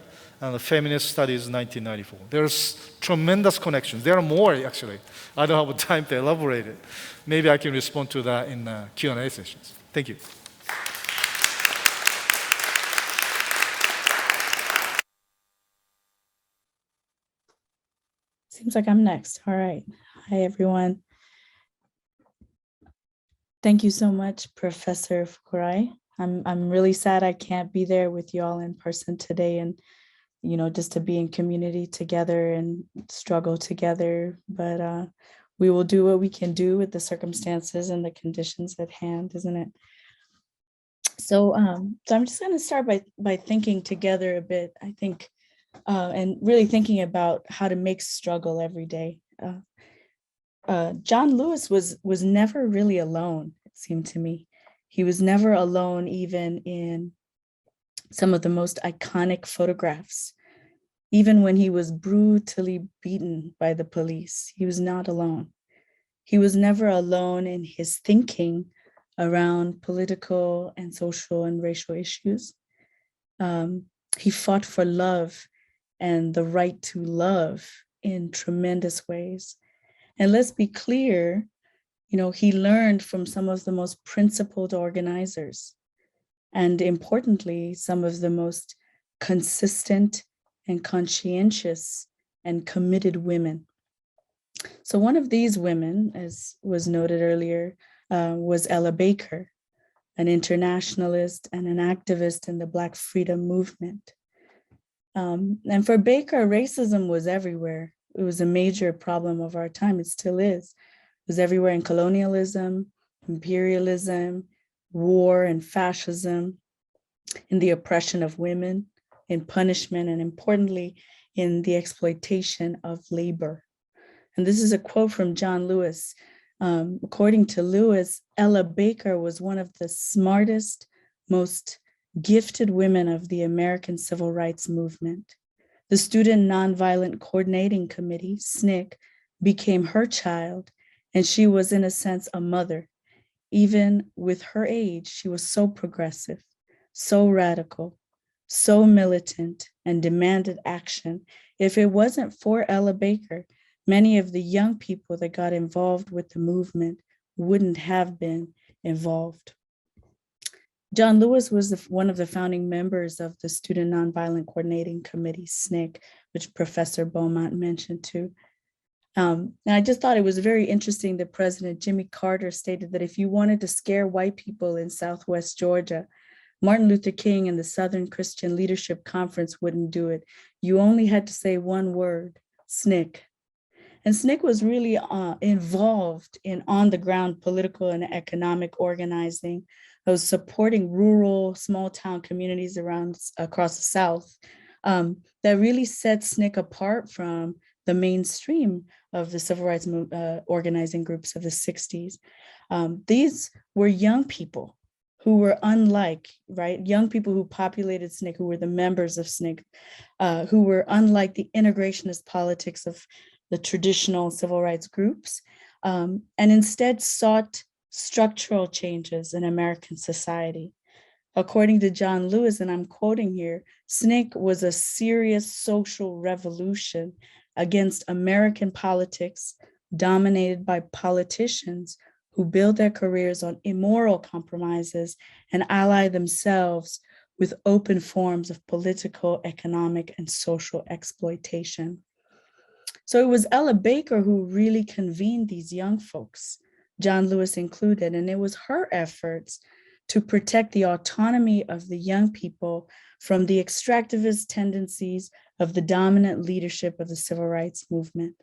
F: and the Feminist Studies in 1994. There's tremendous connections. There are more, actually. I don't have time to elaborate it. Maybe I can respond to that in Q&A sessions. Thank you.
G: Seems like I'm next. All right. Hi, everyone. Thank you so much, Professor Fukurai. I'm really sad I can't be there with you all in person today, and just to be in community together and struggle together. But we will do what we can do with the circumstances and the conditions at hand, isn't it? So I'm just going to start by thinking together a bit, I think, and really thinking about how to make struggle every day. John Lewis was never really alone, it seemed to me. He was never alone, even in some of the most iconic photographs. Even when he was brutally beaten by the police, he was not alone. He was never alone in his thinking around political and social and racial issues. He fought for love and the right to love in tremendous ways. And let's be clear, he learned from some of the most principled organizers, and importantly, some of the most consistent and conscientious and committed women. So one of these women, as was noted earlier, was Ella Baker, an internationalist and an activist in the Black freedom movement. And for Baker, racism was everywhere. It was a major problem of our time. It still is. It was everywhere in colonialism, imperialism, war and fascism, in the oppression of women, in punishment, and importantly, in the exploitation of labor. And this is a quote from John Lewis. According to Lewis, Ella Baker was one of the smartest, most gifted women of the American Civil Rights Movement. The Student Nonviolent Coordinating Committee, SNCC, became her child, and she was, in a sense, a mother. Even with her age, she was so progressive, so radical, so militant, and demanded action. If it wasn't for Ella Baker, many of the young people that got involved with the movement wouldn't have been involved. John Lewis was one of the founding members of the Student Nonviolent Coordinating Committee, SNCC, which Professor Beaumont mentioned too. And I just thought it was very interesting that President Jimmy Carter stated that if you wanted to scare white people in Southwest Georgia, Martin Luther King and the Southern Christian Leadership Conference wouldn't do it. You only had to say one word, SNCC. And SNCC was really involved in on-the-ground political and economic organizing. I was supporting rural, small-town communities across the South that really set SNCC apart from the mainstream of the civil rights organizing groups of the 60s. These were young people who were unlike, right? Young people who populated SNCC, who were the members of SNCC, who were unlike the integrationist politics of the traditional civil rights groups, and instead sought structural changes in American society. According to John Lewis, and I'm quoting here, SNCC was a serious social revolution against American politics dominated by politicians who build their careers on immoral compromises and ally themselves with open forms of political, economic, and social exploitation. So it was Ella Baker who really convened these young folks, John Lewis included, and it was her efforts to protect the autonomy of the young people from the extractivist tendencies of the dominant leadership of the civil rights movement.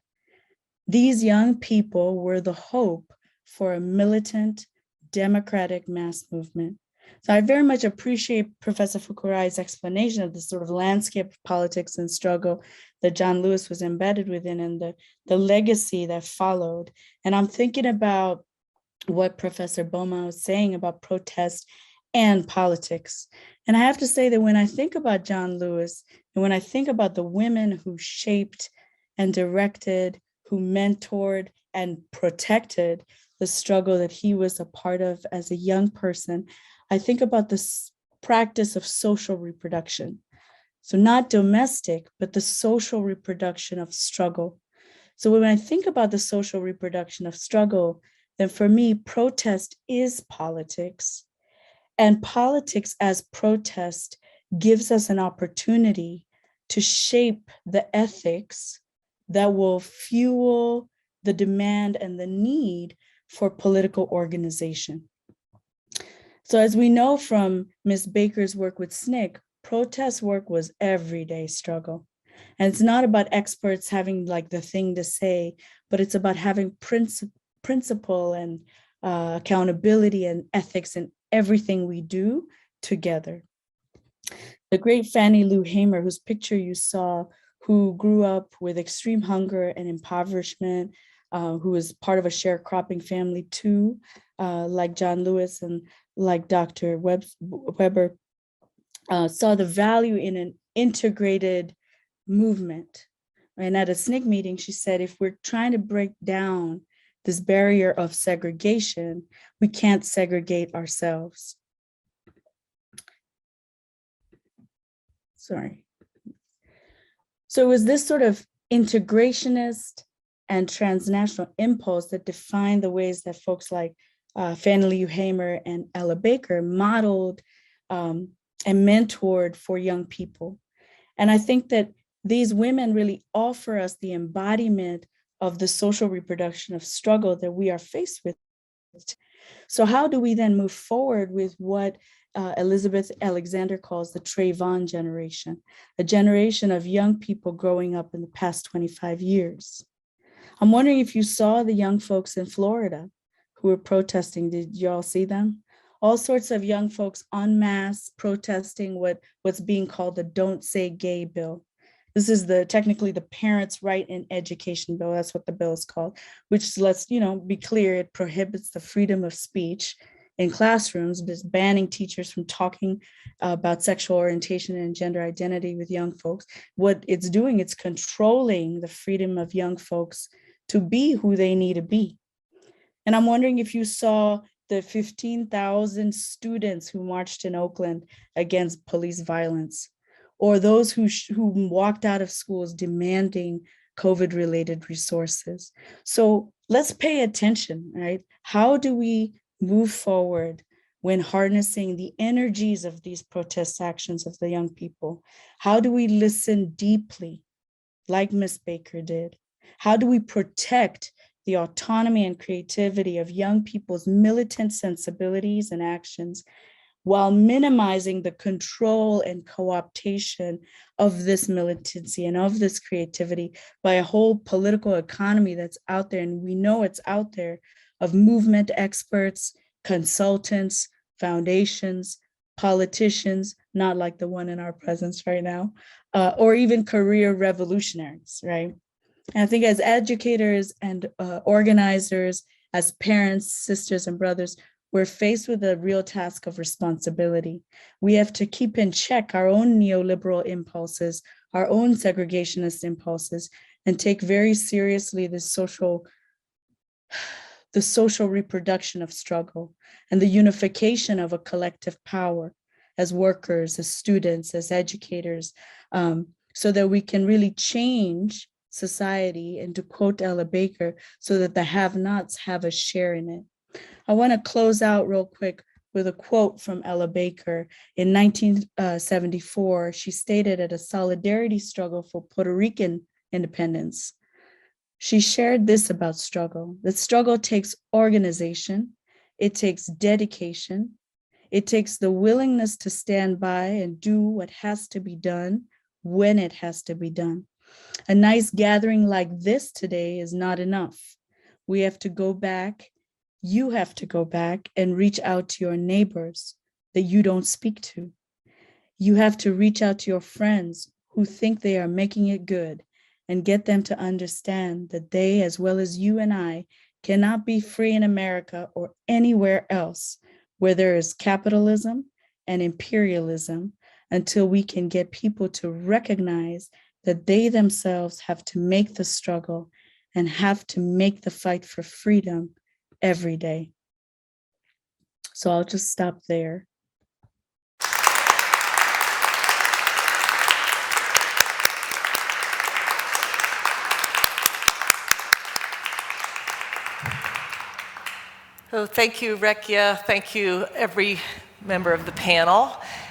G: These young people were the hope for a militant, democratic mass movement. So I very much appreciate Professor Fukurai's explanation of this sort of landscape of politics and struggle that John Lewis was embedded within, and the legacy that followed. And I'm thinking about what Professor Boma was saying about protest and politics. And I have to say that when I think about John Lewis, and when I think about the women who shaped and directed, who mentored and protected the struggle that he was a part of as a young person, I think about this practice of social reproduction. So not domestic, but the social reproduction of struggle. So when I think about the social reproduction of struggle, then for me, protest is politics. And politics as protest gives us an opportunity to shape the ethics that will fuel the demand and the need for political organization. So as we know from Ms. Baker's work with SNCC, protest work was everyday struggle. And it's not about experts having like the thing to say, but it's about having principle and accountability and ethics in everything we do together. The great Fannie Lou Hamer, whose picture you saw, who grew up with extreme hunger and impoverishment, who was part of a sharecropping family too, like John Lewis and like Dr. Weber, saw the value in an integrated movement. And at a SNCC meeting, she said, if we're trying to break down this barrier of segregation, we can't segregate ourselves. Sorry. So it was this sort of integrationist and transnational impulse that defined the ways that folks like Fannie Lou Hamer and Ella Baker modeled and mentored for young people. And I think that these women really offer us the embodiment of the social reproduction of struggle that we are faced with. So how do we then move forward with what Elizabeth Alexander calls the Trayvon Generation, a generation of young people growing up in the past 25 years? I'm wondering if you saw the young folks in Florida who were protesting. Did you all see them? All sorts of young folks en masse protesting what's being called the Don't Say Gay bill. This is technically the Parents' Right in Education bill. That's what the bill is called, which, let's be clear, it prohibits the freedom of speech in classrooms, but it's banning teachers from talking about sexual orientation and gender identity with young folks. What it's doing, it's controlling the freedom of young folks to be who they need to be. And I'm wondering if you saw the 15,000 students who marched in Oakland against police violence, or those who walked out of schools demanding COVID-related resources. So let's pay attention, right? How do we move forward when harnessing the energies of these protest actions of the young people? How do we listen deeply, like Ms. Baker did? How do we protect the autonomy and creativity of young people's militant sensibilities and actions, while minimizing the control and co-optation of this militancy and of this creativity by a whole political economy that's out there, and we know it's out there, of movement experts, consultants, foundations, politicians, not like the one in our presence right now, or even career revolutionaries, right? And I think as educators and organizers, as parents, sisters, and brothers, we're faced with a real task of responsibility. We have to keep in check our own neoliberal impulses, our own segregationist impulses, and take very seriously the social reproduction of struggle and the unification of a collective power as workers, as students, as educators, so that we can really change society, and to quote Ella Baker, so that the have-nots have a share in it. I want to close out real quick with a quote from Ella Baker. In 1974, she stated at a solidarity struggle for Puerto Rican independence, she shared this about struggle: that struggle takes organization, it takes dedication, it takes the willingness to stand by and do what has to be done when it has to be done. A nice gathering like this today is not enough. We have to go back. You have to go back and reach out to your neighbors that you don't speak to. You have to reach out to your friends who think they are making it good and get them to understand that they, as well as you and I, cannot be free in America or anywhere else where there is capitalism and imperialism until we can get people to recognize that they themselves have to make the struggle and have to make the fight for freedom every day. So I'll just stop there.
C: Oh, thank you, Rekia. Thank you, every member of the panel.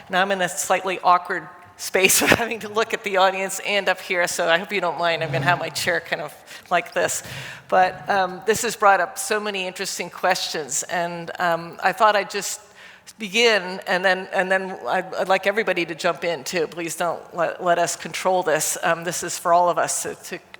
C: Now I'm in a slightly awkward space of having to look at the audience and up here, so I hope you don't mind. I'm going to have my chair kind of like this. But this has brought up so many interesting questions, and I thought I'd just begin, and then I'd like everybody to jump in too. Please don't let us control this. This is for all of us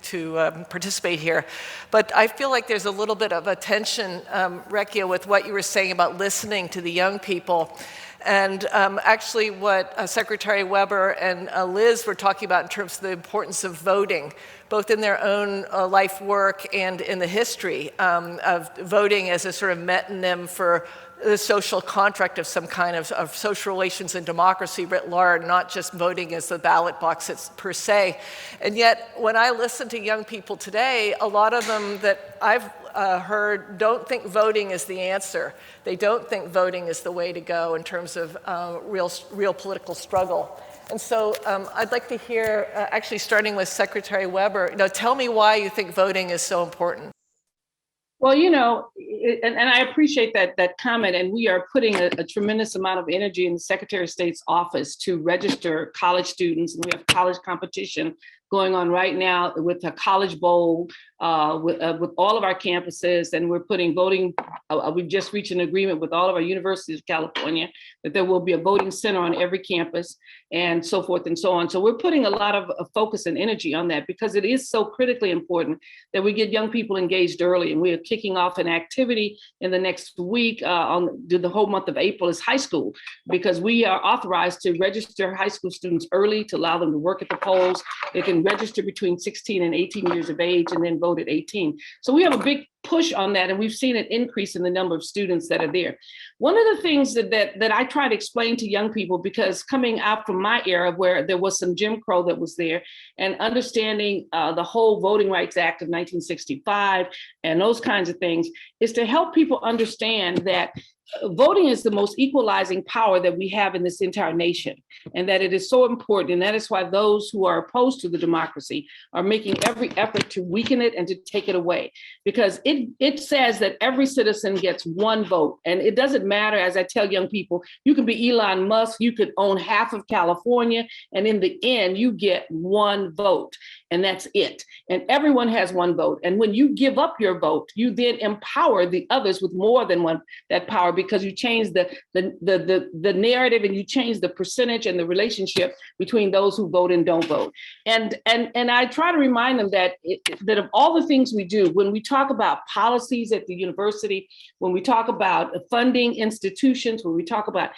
C: to participate here. But I feel like there's a little bit of a tension, Rekia, with what you were saying about listening to the young people. And actually what Secretary Weber and Liz were talking about in terms of the importance of voting, both in their own life work and in the history of voting as a sort of metonym for the social contract of some kind of social relations and democracy writ large, not just voting as the ballot box per se. And yet, when I listen to young people today, a lot of them that I've heard don't think voting is the answer. They don't think voting is the way to go in terms of real political struggle. And so I'd like to hear, actually starting with Secretary Weber, tell me why you think voting is so important.
D: Well, and I appreciate that comment, and we are putting a tremendous amount of energy in the Secretary of State's office to register college students, and we have college competition going on right now with a college bowl with all of our campuses, and we're putting voting. We've just reached an agreement with all of our universities of California that there will be a voting center on every campus, and so forth and so on. So we're putting a lot of focus and energy on that because it is so critically important that we get young people engaged early. And we are kicking off an activity in the next week on the whole month of April is high school, because we are authorized to register high school students early to allow them to work at the polls. They can register between 16 and 18 years of age and then vote at 18. So we have a big push on that, and we've seen an increase in the number of students that are there. One of the things that I try to explain to young people, because coming out from my era where there was some Jim Crow that was there, and understanding the whole Voting Rights Act of 1965 and those kinds of things, is to help people understand that voting is the most equalizing power that we have in this entire nation, and that it is so important. And that is why those who are opposed to the democracy are making every effort to weaken it and to take it away, because it says that every citizen gets one vote. And it doesn't matter, as I tell young people, you can be Elon Musk, you could own half of California, and in the end, you get one vote, and that's it. And everyone has one vote. And when you give up your vote, you then empower the others with more than that power, because you change the narrative, and you change the percentage and the relationship between those who vote and don't vote. And I try to remind them that of all the things we do, when we talk about policies at the university, when we talk about funding institutions, when we talk about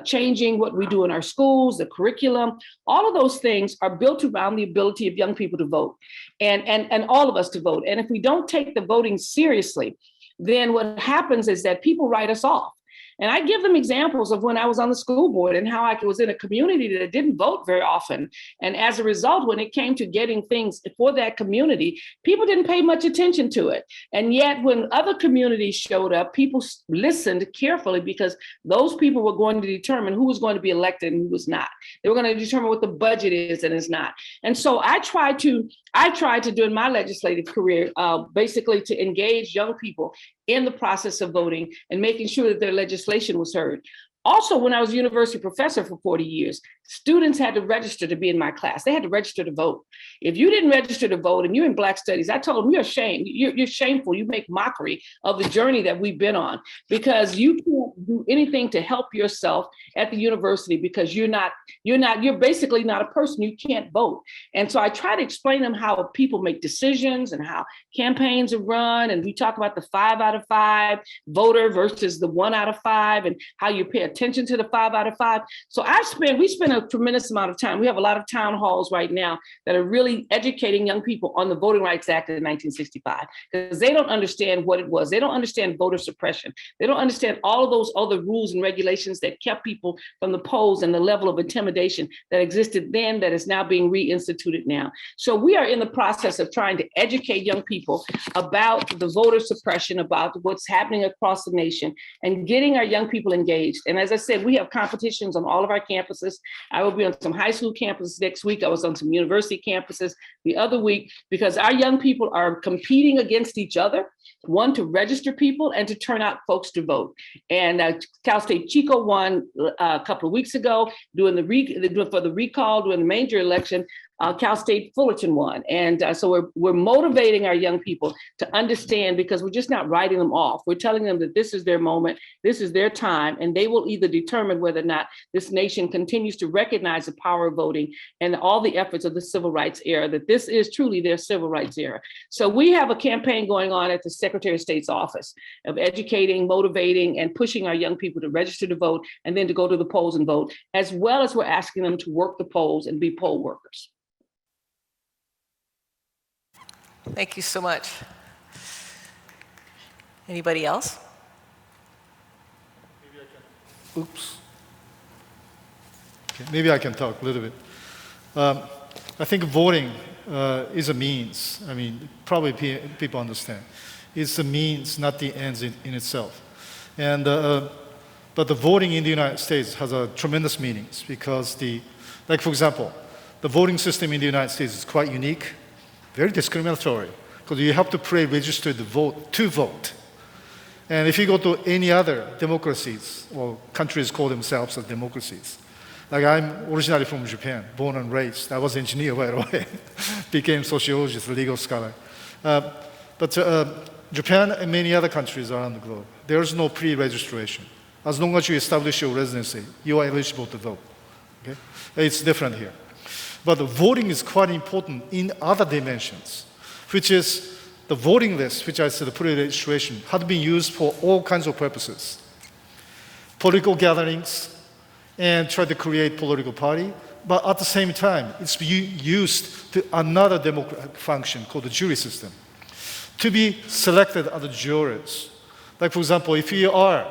D: changing what we do in our schools, the curriculum, all of those things are built around the ability of young people to vote, and all of us to vote. And if we don't take the voting seriously, then what happens is that people write us off. And I give them examples of when I was on the school board and how I was in a community that didn't vote very often. And as a result, when it came to getting things for that community, people didn't pay much attention to it. And yet when other communities showed up, people listened carefully, because those people were going to determine who was going to be elected and who was not. They were going to determine what the budget is and is not. And so I tried to do in my legislative career, basically to engage young people in the process of voting and making sure that their legislation was heard. Also, when I was a university professor for 40 years, students had to register to be in my class. They had to register to vote. If you didn't register to vote and you're in Black Studies, I told them, you're ashamed. You're shameful. You make mockery of the journey that we've been on, because you can't do anything to help yourself at the university because you're basically not a person. You can't vote. And so I try to explain to them how people make decisions and how campaigns are run. And we talk about the 5 out of 5 voter versus the 1 out of 5 and how you pay attention to the 5 out of 5. So we spend a tremendous amount of time. We have a lot of town halls right now that are really educating young people on the Voting Rights Act of 1965 because they don't understand what it was. They don't understand voter suppression. They don't understand all of those other rules and regulations that kept people from the polls and the level of intimidation that existed then that is now being reinstituted now. So we are in the process of trying to educate young people about the voter suppression, about what's happening across the nation, and getting our young people engaged. And as I said, we have competitions on all of our campuses. I will be on some high school campuses next week. I was on some university campuses the other week because our young people are competing against each other, one, to register people and to turn out folks to vote. And Cal State Chico won a couple of weeks ago for the recall during the major election. Cal State Fullerton won. And so we're motivating our young people to understand because we're just not writing them off. We're telling them that this is their moment, this is their time, and they will either determine whether or not this nation continues to recognize the power of voting and all the efforts of the civil rights era, that this is truly their civil rights era. So we have a campaign going on at the Secretary of State's office of educating, motivating, and pushing our young people to register to vote and then to go to the polls and vote, as well as we're asking them to work the polls and be poll workers.
C: Thank you so much. Anybody else?
F: Oops. Okay, maybe I can talk a little bit. I think voting is a means. I mean, probably people understand. It's a means, not the ends in itself. And but the voting in the United States has a tremendous meanings because like for example, the voting system in the United States is quite unique. Very discriminatory, because you have to pre-register to vote. And if you go to any other democracies, or countries call themselves as democracies, like I'm originally from Japan, born and raised. I was an engineer right away, became sociologist, legal scholar. But Japan and many other countries around the globe, there's no pre-registration. As long as you establish your residency, you are eligible to vote. Okay? It's different here. But the voting is quite important in other dimensions, which is the voting list, which I said the pre-registration, had been used for all kinds of purposes. Political gatherings, and try to create political party, but at the same time, it's used to another democratic function called the jury system, to be selected as jurors. Like for example, if you are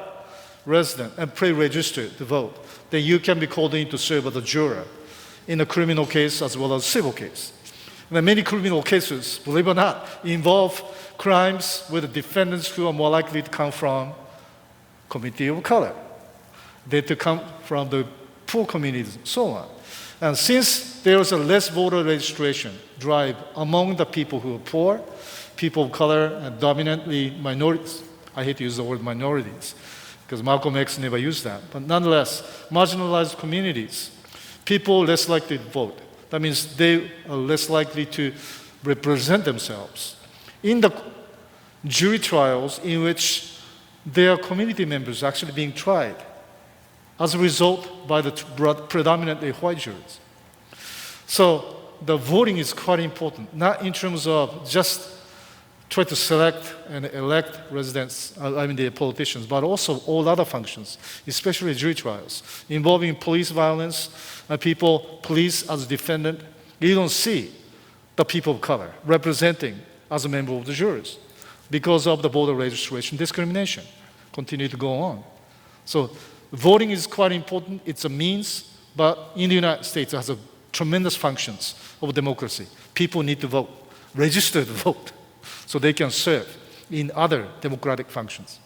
F: resident and pre-registered to vote, then you can be called in to serve as a juror in a criminal case as well as civil case. And many criminal cases, believe it or not, involve crimes with the defendants who are more likely to come from community of color, than to come from the poor communities, and so on. And since there is a less voter registration drive among the people who are poor, people of color, and dominantly minorities, I hate to use the word minorities, because Malcolm X never used that, but nonetheless, marginalized communities, people less likely to vote. That means they are less likely to represent themselves in the jury trials in which their community members are actually being tried as a result by the predominantly white jurors. So the voting is quite important, not in terms of just try to select and elect residents, the politicians, but also all other functions, especially jury trials, involving police violence, police as a defendant. You don't see the people of color representing as a member of the jurors because of the voter registration discrimination continue to go on. So voting is quite important. It's a means, but in the United States, it has a tremendous functions of democracy. People need to vote, register to vote, so they can serve in other democratic functions.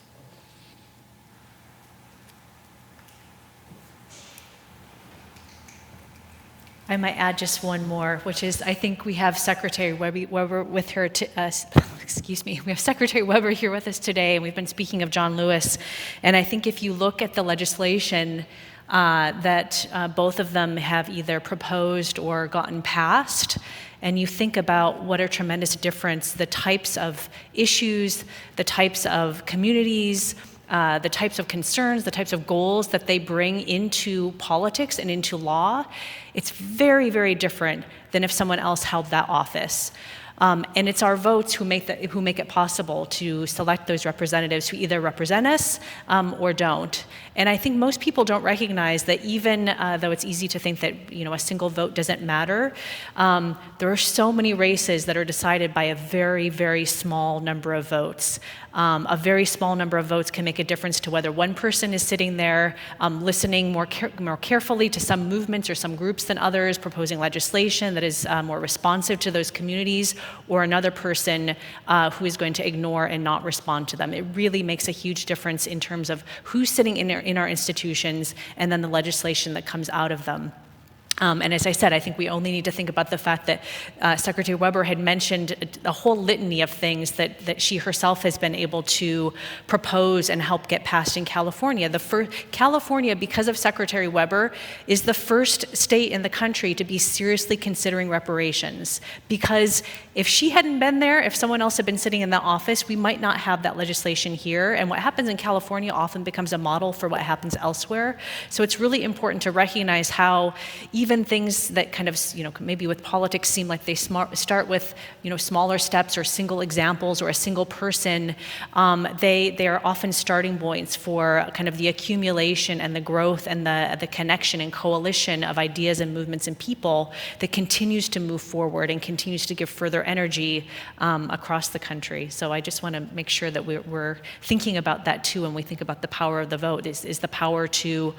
E: I might add just one more, which is I think we have Secretary Weber with her. We have Secretary Weber here with us today, and we've been speaking of John Lewis. And I think if you look at the legislation that both of them have either proposed or gotten passed, and you think about what a tremendous difference the types of issues, the types of communities, the types of concerns, the types of goals that they bring into politics and into law, it's very, very different than if someone else held that office. And it's our votes who make it possible to select those representatives who either represent us or don't. And I think most people don't recognize that even though it's easy to think that a single vote doesn't matter, there are so many races that are decided by a very, very small number of votes. A very small number of votes can make a difference to whether one person is sitting there listening more carefully to some movements or some groups than others, proposing legislation that is more responsive to those communities, or another person who is going to ignore and not respond to them. It really makes a huge difference in terms of who's sitting in our institutions and then the legislation that comes out of them. And as I said, I think we only need to think about the fact that Secretary Weber had mentioned a whole litany of things that she herself has been able to propose and help get passed in California. California, because of Secretary Weber, is the first state in the country to be seriously considering reparations. Because if she hadn't been there, if someone else had been sitting in that office, we might not have that legislation here. And what happens in California often becomes a model for what happens elsewhere. So it's really important to recognize how even things that kind of, maybe with politics seem like they start with, smaller steps or single examples or a single person, they are often starting points for kind of the accumulation and the growth and the connection and coalition of ideas and movements and people that continues to move forward and continues to give further energy across the country. So I just want to make sure that we're thinking about that too when we think about the power of the vote, is the power to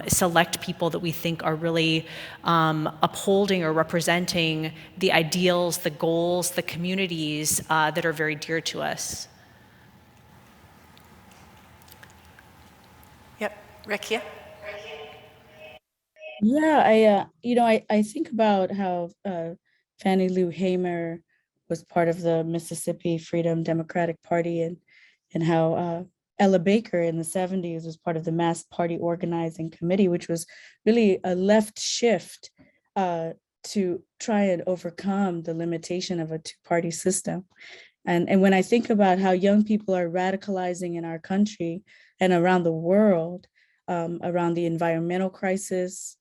E: select people that we think are really upholding or representing the ideals, the goals, the communities that are very dear to us.
C: Yep, Rekia?
G: Yeah, I think about how Fannie Lou Hamer was part of the Mississippi Freedom Democratic Party, and how Ella Baker in the 70s was part of the Mass Party Organizing Committee, which was really a left shift to try and overcome the limitation of a two-party system. And when I think about how young people are radicalizing in our country and around the world, around the environmental crisis,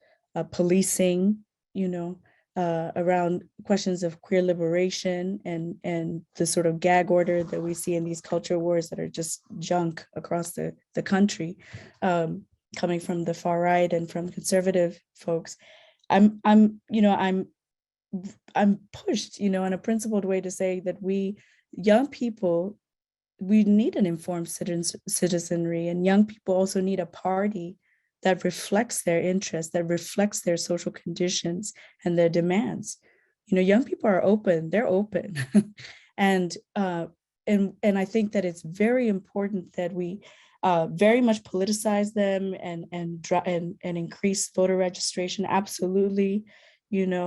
G: policing, around questions of queer liberation and the sort of gag order that we see in these culture wars that are just junk across the country, coming from the far right and from conservative folks. I'm pushed, in a principled way to say that we young people, we need an informed citizenry, and young people also need a party that reflects their interests, that reflects their social conditions and their demands. Young people are open, they're open. And I think that it's very important that we very much politicize them and increase voter registration. Absolutely.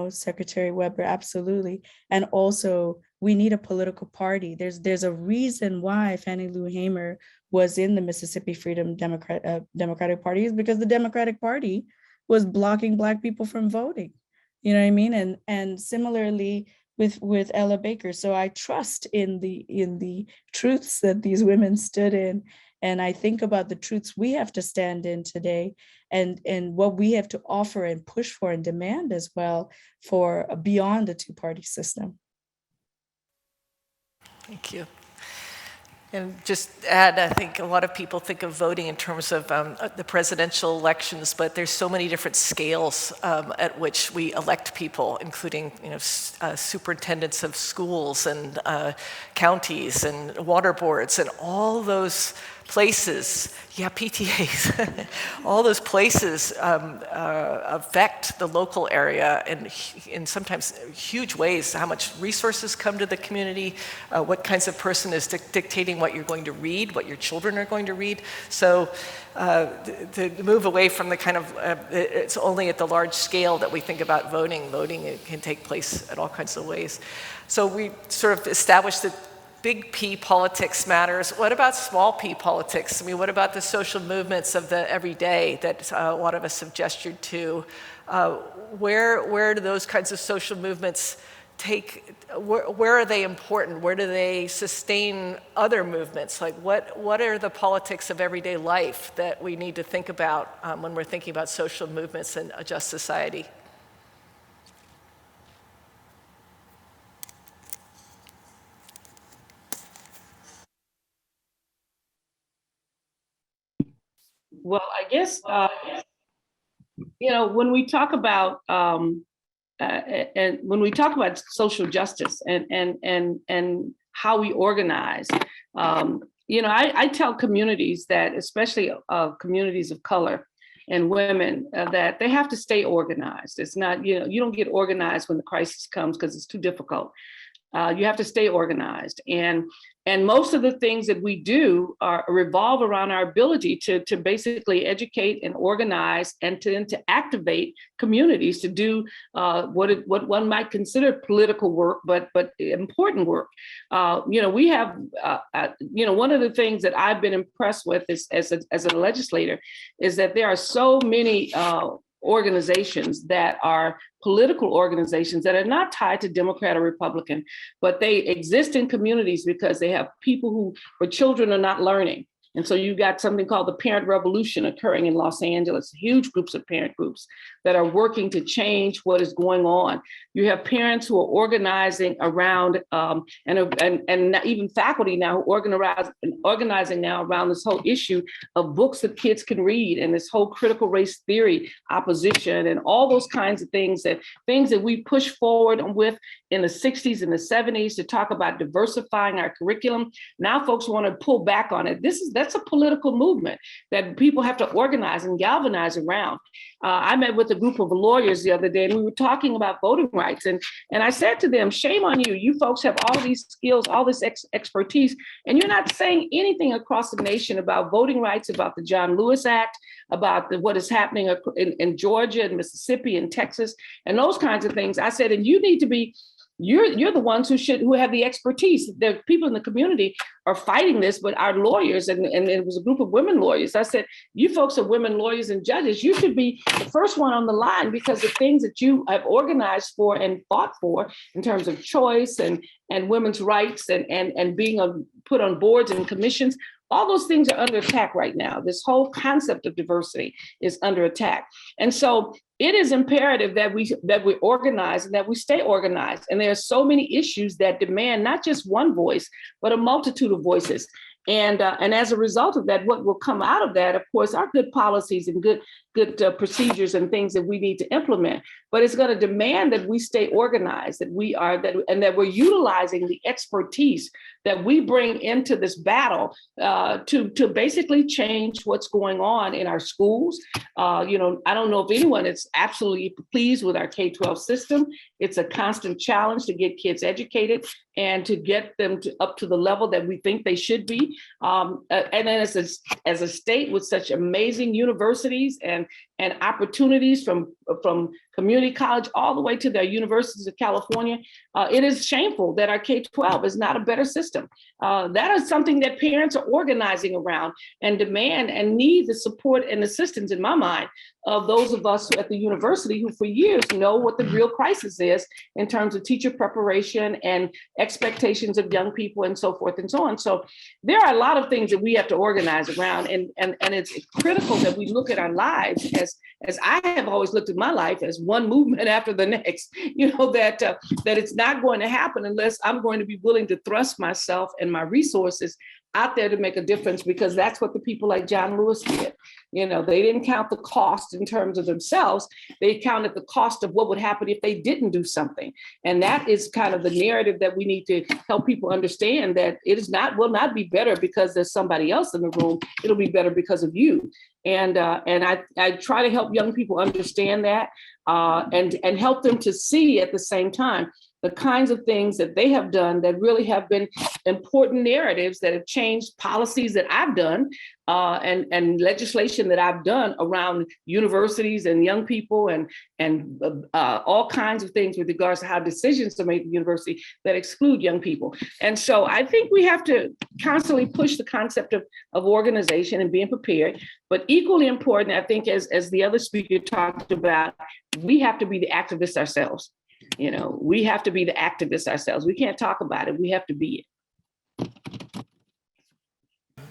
G: Secretary Weber, absolutely. And also we need a political party. There's a reason why Fannie Lou Hamer was in the Mississippi Freedom Democratic Party, is because the Democratic Party was blocking Black people from voting. You know what I mean? And similarly with Ella Baker. So I trust in the truths that these women stood in. And I think about the truths we have to stand in today, and what we have to offer and push for and demand as well for beyond the two-party system.
C: Thank you. And just add, I think a lot of people think of voting in terms of the presidential elections, but there's so many different scales at which we elect people, including superintendents of schools and counties and water boards and all those places, PTAs, all those places affect the local area in sometimes huge ways, how much resources come to the community, what kinds of person is dictating what you're going to read, what your children are going to read. So to move away from the kind of, it's only at the large scale that we think about voting. Voting, it can take place at all kinds of ways. So we sort of established that big P politics matters. What about small p politics? I mean, what about the social movements of the everyday that a lot of us have gestured to? Where do those kinds of social movements where are they important? Where do they sustain other movements? Like what are the politics of everyday life that we need to think about when we're thinking about social movements and a just society?
D: Well, I guess, when we talk about and when we talk about social justice and how we organize, I tell communities that, especially communities of color and women, that they have to stay organized. It's not, you don't get organized when the crisis comes because it's too difficult. You have to stay organized. And most of the things that we do revolve around our ability to basically educate and organize and to activate communities to do what one might consider political work, but important work. We have, one of the things that I've been impressed with as a legislator is that there are so many organizations that are political organizations that are not tied to Democrat or Republican, but they exist in communities because they have people where children are not learning. And so you've got something called the Parent Revolution occurring in Los Angeles, huge groups of parent groups that are working to change what is going on. You have parents who are organizing around, and even faculty now who organizing now around this whole issue of books that kids can read and this whole critical race theory opposition and all those kinds of things that we pushed forward with in the 60s and the 70s to talk about diversifying our curriculum. Now folks want to pull back on it. That's a political movement that people have to organize and galvanize around. I met with a group of lawyers the other day, and we were talking about voting rights. And I said to them, shame on you. You folks have all these skills, all this expertise, and you're not saying anything across the nation about voting rights, about the John Lewis Act, about what is happening in Georgia and Mississippi and Texas, and those kinds of things. I said, and you need to be, you're the ones who have the expertise. The people in the community are fighting this, but our lawyers, and it was a group of women lawyers. I said, you folks are women lawyers and judges. You should be the first one on the line because the things that you have organized for and fought for in terms of choice and women's rights and being put on boards and commissions, all those things are under attack right now. This whole concept of diversity is under attack. And so it is imperative that we organize and that we stay organized. And there are so many issues that demand not just one voice, but a multitude of voices. And as a result of that, what will come out of that, of course, are good policies and good procedures and things that we need to implement. But it's going to demand that we stay organized, that we're utilizing the expertise that we bring into this battle to basically change what's going on in our schools. I don't know if anyone is absolutely pleased with our K-12 system. It's a constant challenge to get kids educated and to get them up to the level that we think they should be. And then as a state with such amazing universities and opportunities from community college all the way to the universities of California, it is shameful that our K-12 is not a better system. That is something that parents are organizing around and demand and need the support and assistance, in my mind, of those of us at the university who for years know what the real crisis is in terms of teacher preparation and expectations of young people and so forth and so on. So there are a lot of things that we have to organize around, and it's critical that we look at our lives as I have always looked at my life as one movement after the next, that it's not going to happen unless I'm going to be willing to thrust myself and my resources out there to make a difference, because that's what the people like John Lewis did. They didn't count the cost in terms of themselves. They counted the cost of what would happen if they didn't do something. And that is kind of the narrative that we need to help people understand, that will not be better because there's somebody else in the room. It'll be better because of you. And I try to help young people understand that and help them to see at the same time the kinds of things that they have done that really have been important narratives that have changed policies that I've done and legislation that I've done around universities and young people and all kinds of things with regards to how decisions are made at the university that exclude young people. And so I think we have to constantly push the concept of organization and being prepared. But equally important, I think, as the other speaker talked about, we have to be the activists ourselves. We have to be the activists ourselves. We can't talk about it. We have to be it.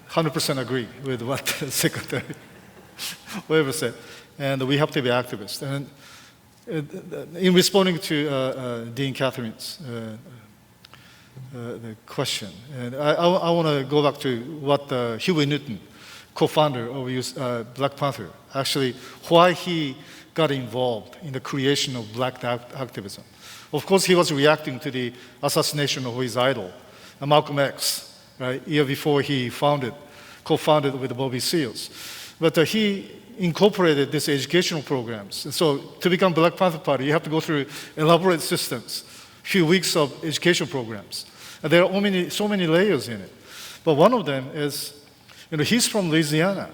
F: 100% agree with what Secretary Weber said. And we have to be activists. And in responding to Dean Catherine's the question, and I want to go back to what Huey Newton, co-founder of Black Panther, actually, why he got involved in the creation of black activism. Of course, he was reacting to the assassination of his idol, Malcolm X, right, year before he co-founded with the Bobby Seals. But he incorporated these educational programs. And so to become Black Panther Party, you have to go through elaborate systems, few weeks of education programs. And there are so many layers in it. But one of them is, he's from Louisiana.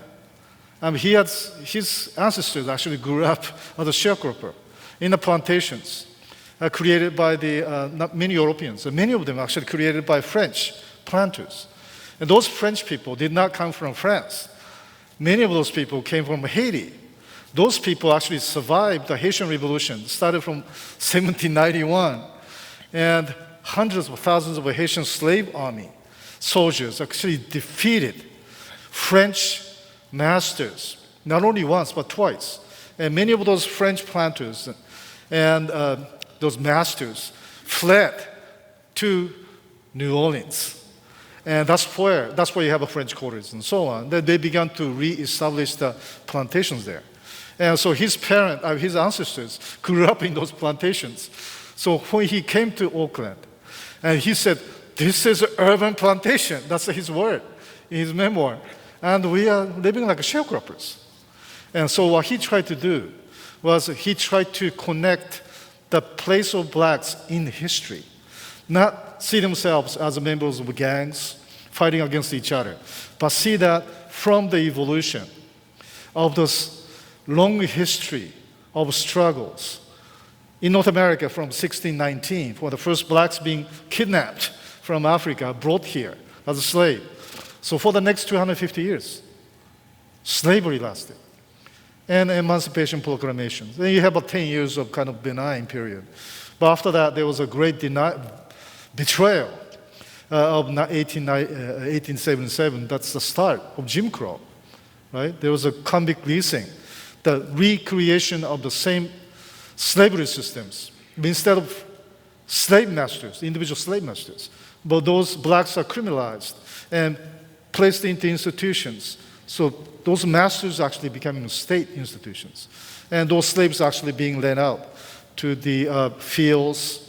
F: His ancestors actually grew up as a sharecropper in the plantations created by many Europeans, and many of them actually created by French planters. And those French people did not come from France. Many of those people came from Haiti. Those people actually survived the Haitian Revolution, started from 1791. And hundreds of thousands of Haitian slave army soldiers actually defeated French masters, not only once, but twice. And many of those French planters and those masters fled to New Orleans. And that's where you have a French quarters and so on. Then they began to re-establish the plantations there. And so his ancestors grew up in those plantations. So when he came to Oakland, and he said, "This is an urban plantation." That's his word in his memoir. And we are living like sharecroppers. And so what he tried to do was he tried to connect the place of blacks in history, not see themselves as members of gangs fighting against each other, but see that from the evolution of this long history of struggles in North America from 1619, for the first blacks being kidnapped from Africa, brought here as a slave. So for the next 250 years, slavery lasted. And Emancipation Proclamation. Then you have about 10 years of kind of benign period. But after that, there was a great betrayal of 1877. That's the start of Jim Crow, right? There was a convict leasing, the recreation of the same slavery systems. Instead of slave masters, individual slave masters, but those blacks are criminalized and placed into institutions. So those masters actually becoming state institutions. And those slaves actually being led out to the fields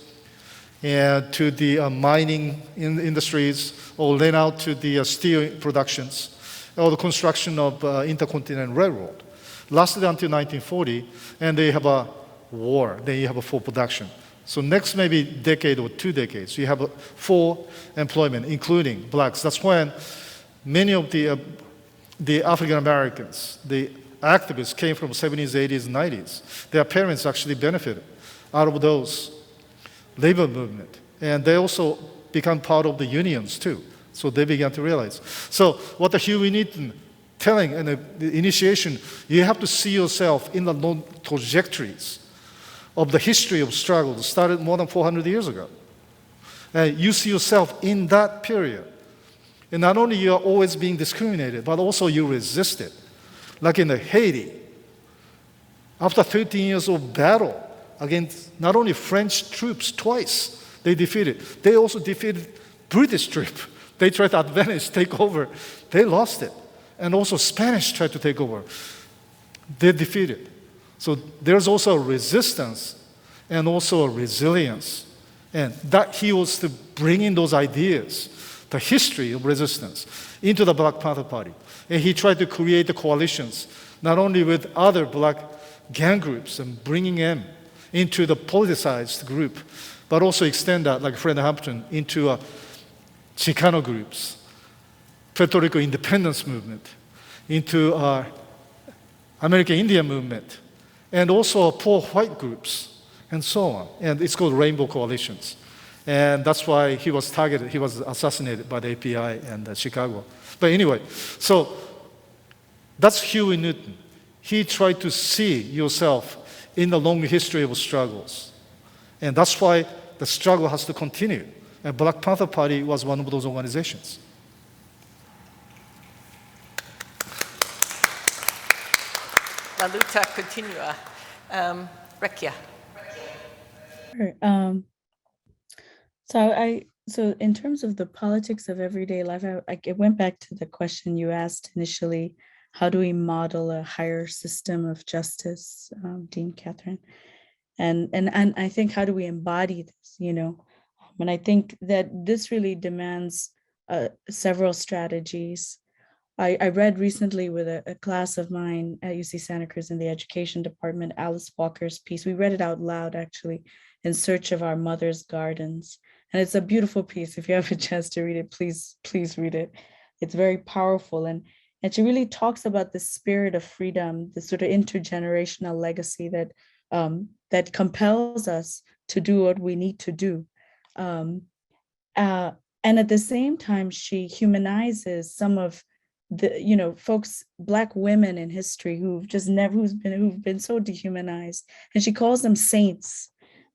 F: and to the mining industries, or led out to the steel productions, or the construction of intercontinental railroad. Lasted until 1940, and they have a war. Then you have a full production. So next maybe decade or 2 decades, you have a full employment, including blacks. That's when many of the African Americans, the activists came from 70s, 80s, 90s. Their parents actually benefited out of those labor movement. And they also become part of the unions too. So they began to realize. So what the Huey Newton telling and the initiation, you have to see yourself in the long trajectories of the history of struggle that started more than 400 years ago. And you see yourself in that period. And not only you are always being discriminated, but also you resist it. Like in Haiti, after 13 years of battle against not only French troops twice, they also defeated British troops. They tried to advance, take over. They lost it. And also Spanish tried to take over. They defeated. So there's also a resistance and also a resilience. And that he was to bring in those ideas, the history of resistance, into the Black Panther Party. And he tried to create the coalitions, not only with other black gang groups and bringing them into the politicized group, but also extend that, like Fred Hampton, into Chicano groups, Puerto Rico independence movement, into American Indian movement, and also poor white groups, and so on. And it's called Rainbow Coalitions. And that's why he was targeted, he was assassinated by the API and Chicago. But anyway, so that's Huey Newton. He tried to see yourself in the long history of struggles And that's why the struggle has to continue. And Black Panther Party was one of those organizations.
C: La luta continua. Rekia.
G: Sure. So in terms of the politics of everyday life, I went back to the question you asked initially: how do we model a higher system of justice, Dean Catherine? And I think, how do we embody this? And I think that this really demands several strategies. I read recently with a class of mine at UC Santa Cruz in the education department, Alice Walker's piece. We read it out loud, actually, In Search of Our Mother's Gardens. And it's a beautiful piece. If you have a chance to read it, please read it. It's very powerful. And she really talks about the spirit of freedom, the sort of intergenerational legacy that compels us to do what we need to do. And at the same time, she humanizes some of the folks, Black women in history who've been so dehumanized, and she calls them saints.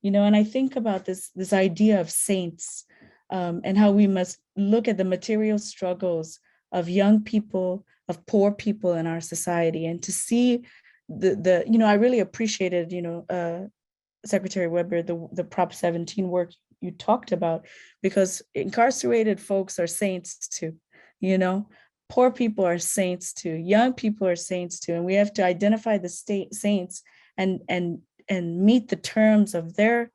G: And I think about this idea of saints, and how we must look at the material struggles of young people, of poor people in our society, and to see I really appreciated Secretary Weber, the Prop 17 work you talked about, because incarcerated folks are saints too. Poor people are saints too, young people are saints too, and we have to identify the saints and meet the terms of their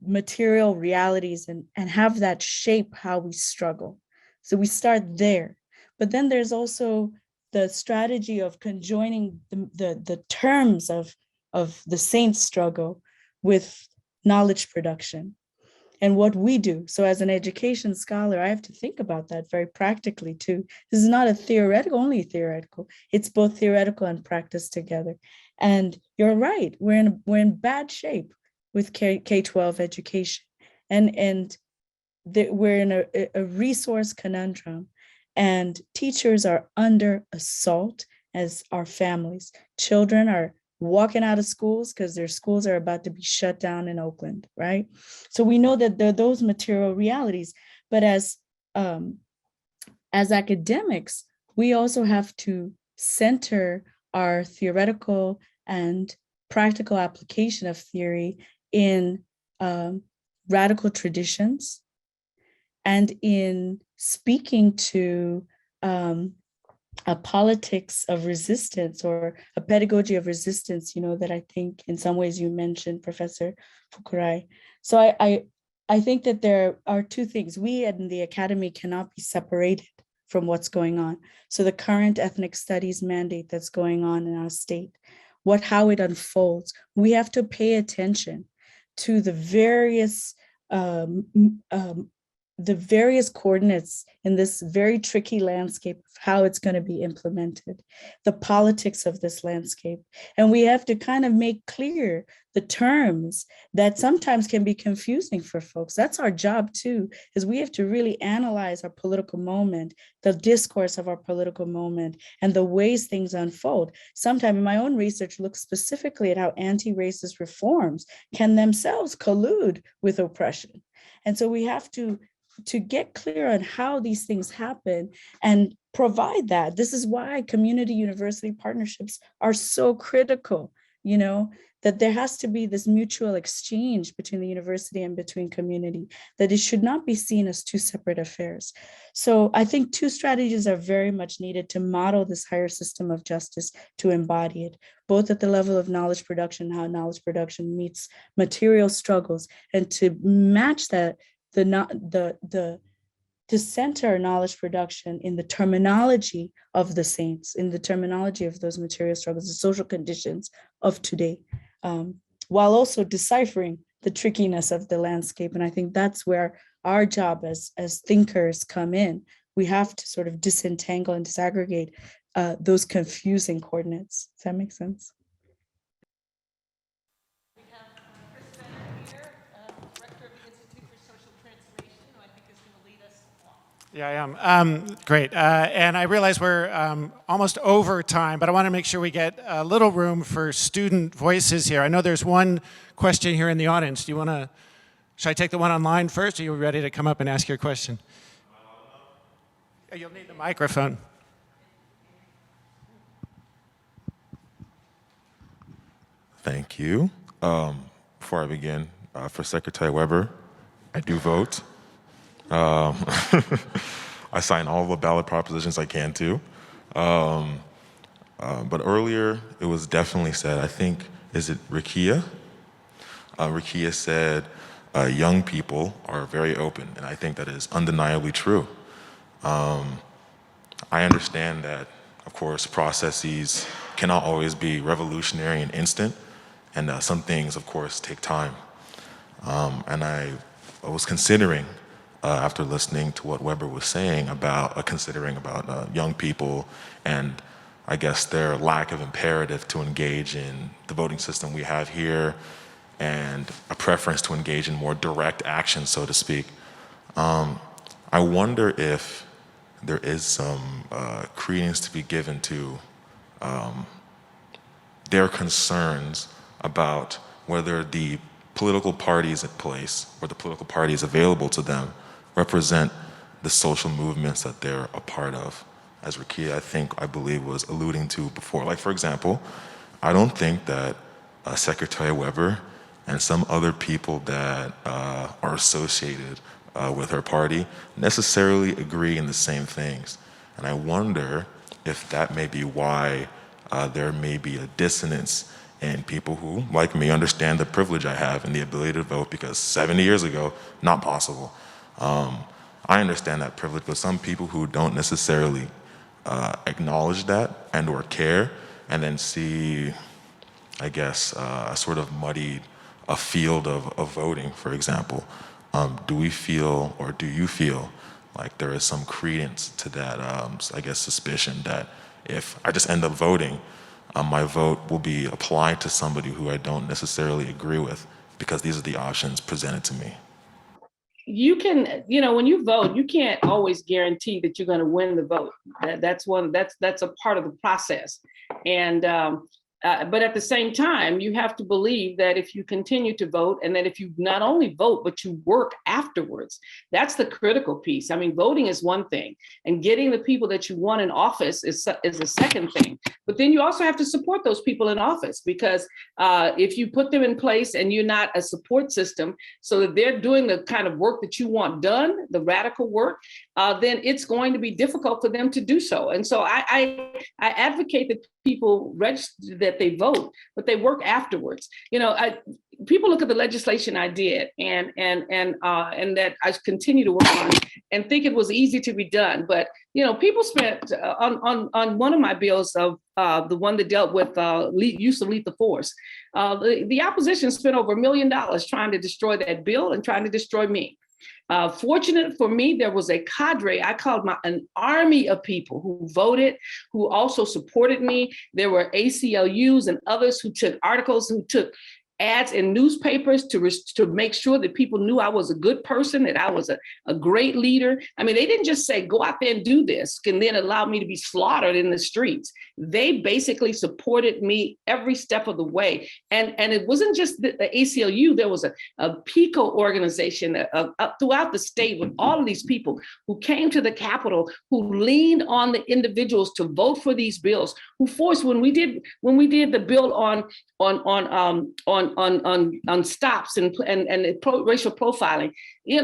G: material realities and have that shape how we struggle. So we start there. But then there's also the strategy of conjoining the terms of the saints' struggle with knowledge production and what we do. So as an education scholar, I have to think about that very practically too. This is not only theoretical. It's both theoretical and practice together. And you're right, we're in bad shape with K-12 education. And we're in a resource conundrum, and teachers are under assault, as are families. Children are walking out of schools because their schools are about to be shut down in Oakland, right? So we know that there are those material realities, but as academics, we also have to center our theoretical and practical application of theory in radical traditions and in speaking to a politics of resistance, or a pedagogy of resistance, that I think in some ways you mentioned, Professor Fukurai. So I think that there are two things. We in the academy cannot be separated from what's going on. So the current ethnic studies mandate that's going on in our state, how it unfolds, we have to pay attention to the various coordinates in this very tricky landscape of how it's going to be implemented, the politics of this landscape. And we have to kind of make clear the terms that sometimes can be confusing for folks. That's our job too, is we have to really analyze our political moment, the discourse of our political moment, and the ways things unfold. Sometimes in my own research, look specifically at how anti-racist reforms can themselves collude with oppression. And so we have to get clear on how these things happen and provide that. This is why community university partnerships are so critical, that there has to be this mutual exchange between the university and between community, that it should not be seen as two separate affairs. So I think two strategies are very much needed to model this higher system of justice, to embody it, both at the level of knowledge production, how knowledge production meets material struggles, and to match that, to center knowledge production in the terminology of the saints, in the terminology of those material struggles, the social conditions of today, while also deciphering the trickiness of the landscape. And I think that's where our job as thinkers come in. We have to sort of disentangle and disaggregate those confusing coordinates. Does that make sense?
H: Yeah, I am. Great. And I realize we're almost over time, but I want to make sure we get a little room for student voices here. I know there's one question here in the audience. Do you want to, should I take the one online first? Are you ready to come up and ask your question? You'll need the microphone.
I: Thank you. Before I begin, for Secretary Weber, I do vote. I sign all the ballot propositions I can too. But earlier, it was definitely said, I think, is it Rikia? Rikia said, young people are very open, and I think that is undeniably true. I understand that, of course, processes cannot always be revolutionary and instant, and some things, of course, take time. And I was considering, after listening to what Weber was saying about considering about young people and I guess their lack of imperative to engage in the voting system we have here and a preference to engage in more direct action, so to speak. I wonder if there is some credence to be given to their concerns about whether the political parties at place or the political parties available to them represent the social movements that they're a part of, as Rikia, I believe, was alluding to before. Like, for example, I don't think that Secretary Weber and some other people that are associated with her party necessarily agree in the same things. And I wonder if that may be why there may be a dissonance in people who, like me, understand the privilege I have and the ability to vote, because 70 years ago, not possible. I understand that privilege, but some people who don't necessarily acknowledge that and or care, and then see, I guess, a sort of muddied a field of voting, for example. Do we feel, or do you feel like there is some credence to that, I guess, suspicion that if I just end up voting, my vote will be applied to somebody who I don't necessarily agree with because these are the options presented to me?
D: You can, when you vote, you can't always guarantee that you're going to win the vote. That's a part of the process. And but at the same time, you have to believe that if you continue to vote, and that if you not only vote, but you work afterwards, that's the critical piece. I mean, voting is one thing, and getting the people that you want in office is a second thing. But then you also have to support those people in office, because if you put them in place and you're not a support system so that they're doing the kind of work that you want done, the radical work, then it's going to be difficult for them to do so. And so I advocate that people register that they vote, but they work afterwards. People look at the legislation I did and that I continue to work on and think it was easy to be done. But people spent on one of my bills, of the one that dealt with use of lethal force. The opposition spent over $1 million trying to destroy that bill and trying to destroy me. Fortunate for me, there was a cadre, I called an army of people who voted, who also supported me. There were ACLUs and others who took articles, who took ads in newspapers to make sure that people knew I was a good person, that I was a great leader. I mean, they didn't just say, go out there and do this, and then allow me to be slaughtered in the streets. They basically supported me every step of the way. And it wasn't just the ACLU, there was a PICO organization throughout the state with all of these people who came to the Capitol, who leaned on the individuals to vote for these bills, who forced, when we did the bill on stops and racial profiling,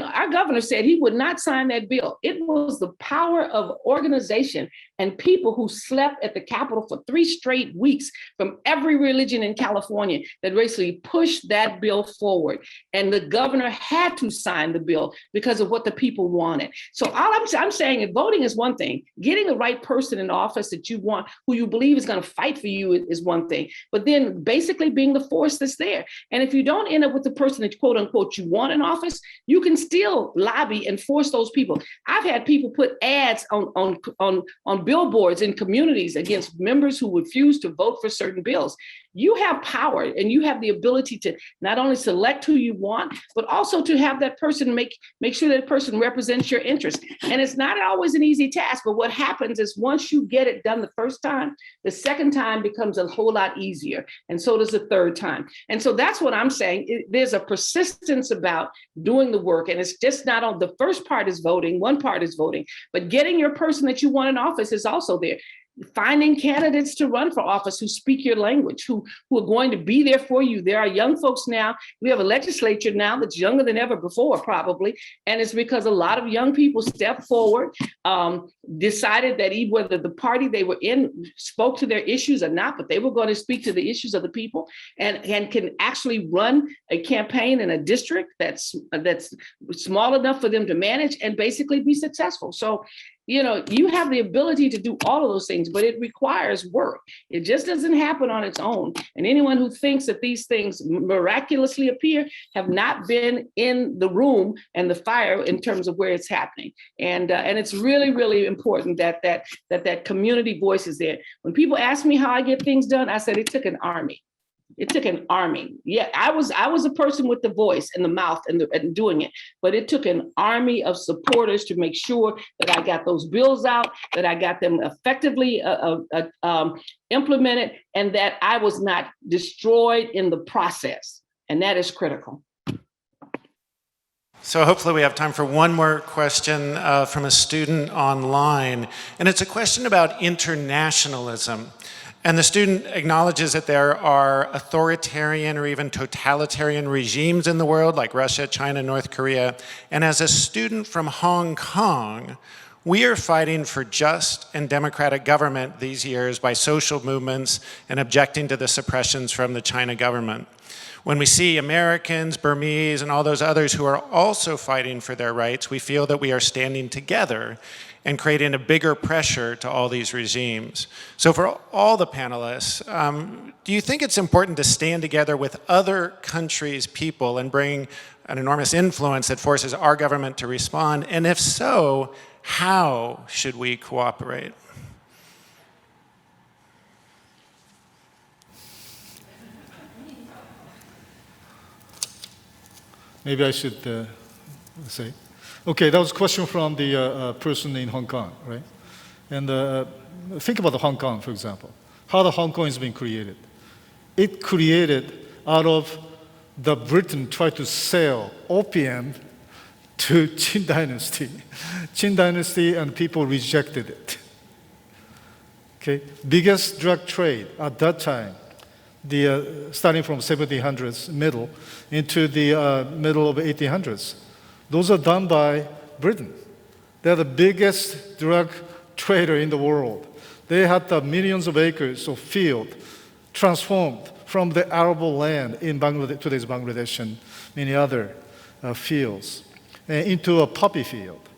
D: our governor said he would not sign that bill. It was the power of organization and people who slept at the Capitol for 3 straight weeks from every religion in California that basically pushed that bill forward. And the governor had to sign the bill because of what the people wanted. So all I'm saying is, voting is one thing. Getting the right person in office that you want, who you believe is going to fight for you, is one thing. But then basically being the force that's there. And if you don't end up with the person that, quote unquote, you want in office, you can still lobby and force those people. I've had people put ads on billboards in communities against members who refuse to vote for certain bills. you have power and you have the ability to not only select who you want, but also to have that person make sure that person represents your interest. And it's not always an easy task, but what happens is once you get it done the first time, the second time becomes a whole lot easier. And so does the third time. And so that's what I'm saying. There's a persistence about doing the work. And it's just not on the first part is voting, one part is voting, but getting your person that you want in office is also there. Finding candidates to run for office who speak your language, who are going to be there for you. There are young folks now. We have a legislature now that's younger than ever before, probably. And it's because a lot of young people stepped forward, decided that even whether the party they were in spoke to their issues or not, but they were going to speak to the issues of the people and can actually run a campaign in a district that's small enough for them to manage and basically be successful. So, you know, you have the ability to do all of those things, but it requires work. It just doesn't happen on its own. And anyone who thinks that these things miraculously appear have not been in the room and the fire in terms of where it's happening. And it's really, really important that community voice is there. When people ask me how I get things done, I said it took an army. It took an army. Yeah, I was a person with the voice and the mouth and doing it, but it took an army of supporters to make sure that I got those bills out, that I got them effectively implemented, and that I was not destroyed in the process. And that is critical.
H: So hopefully we have time for one more question from a student online. And it's a question about internationalism. And the student acknowledges that there are authoritarian or even totalitarian regimes in the world, like Russia, China, North Korea. And as a student from Hong Kong, we are fighting for just and democratic government these years by social movements and objecting to the suppressions from the China government. When we see Americans, Burmese, and all those others who are also fighting for their rights, we feel that we are standing together and creating a bigger pressure to all these regimes. So for all the panelists, do you think it's important to stand together with other countries' people and bring an enormous influence that forces our government to respond? And if so, how should we cooperate?
F: Maybe I should say. Okay, that was a question from the person in Hong Kong, right? And think about the Hong Kong, for example. How the Hong Kong has been created. It created out of the Britain tried to sell opium to Qing Dynasty. Qing Dynasty and people rejected it. Okay, biggest drug trade at that time, starting from 1700s middle into the middle of 1800s. Those are done by Britain. They're the biggest drug trader in the world. They had the millions of acres of field transformed from the arable land in Bangladesh, today's Bangladesh and many other fields, into a poppy field.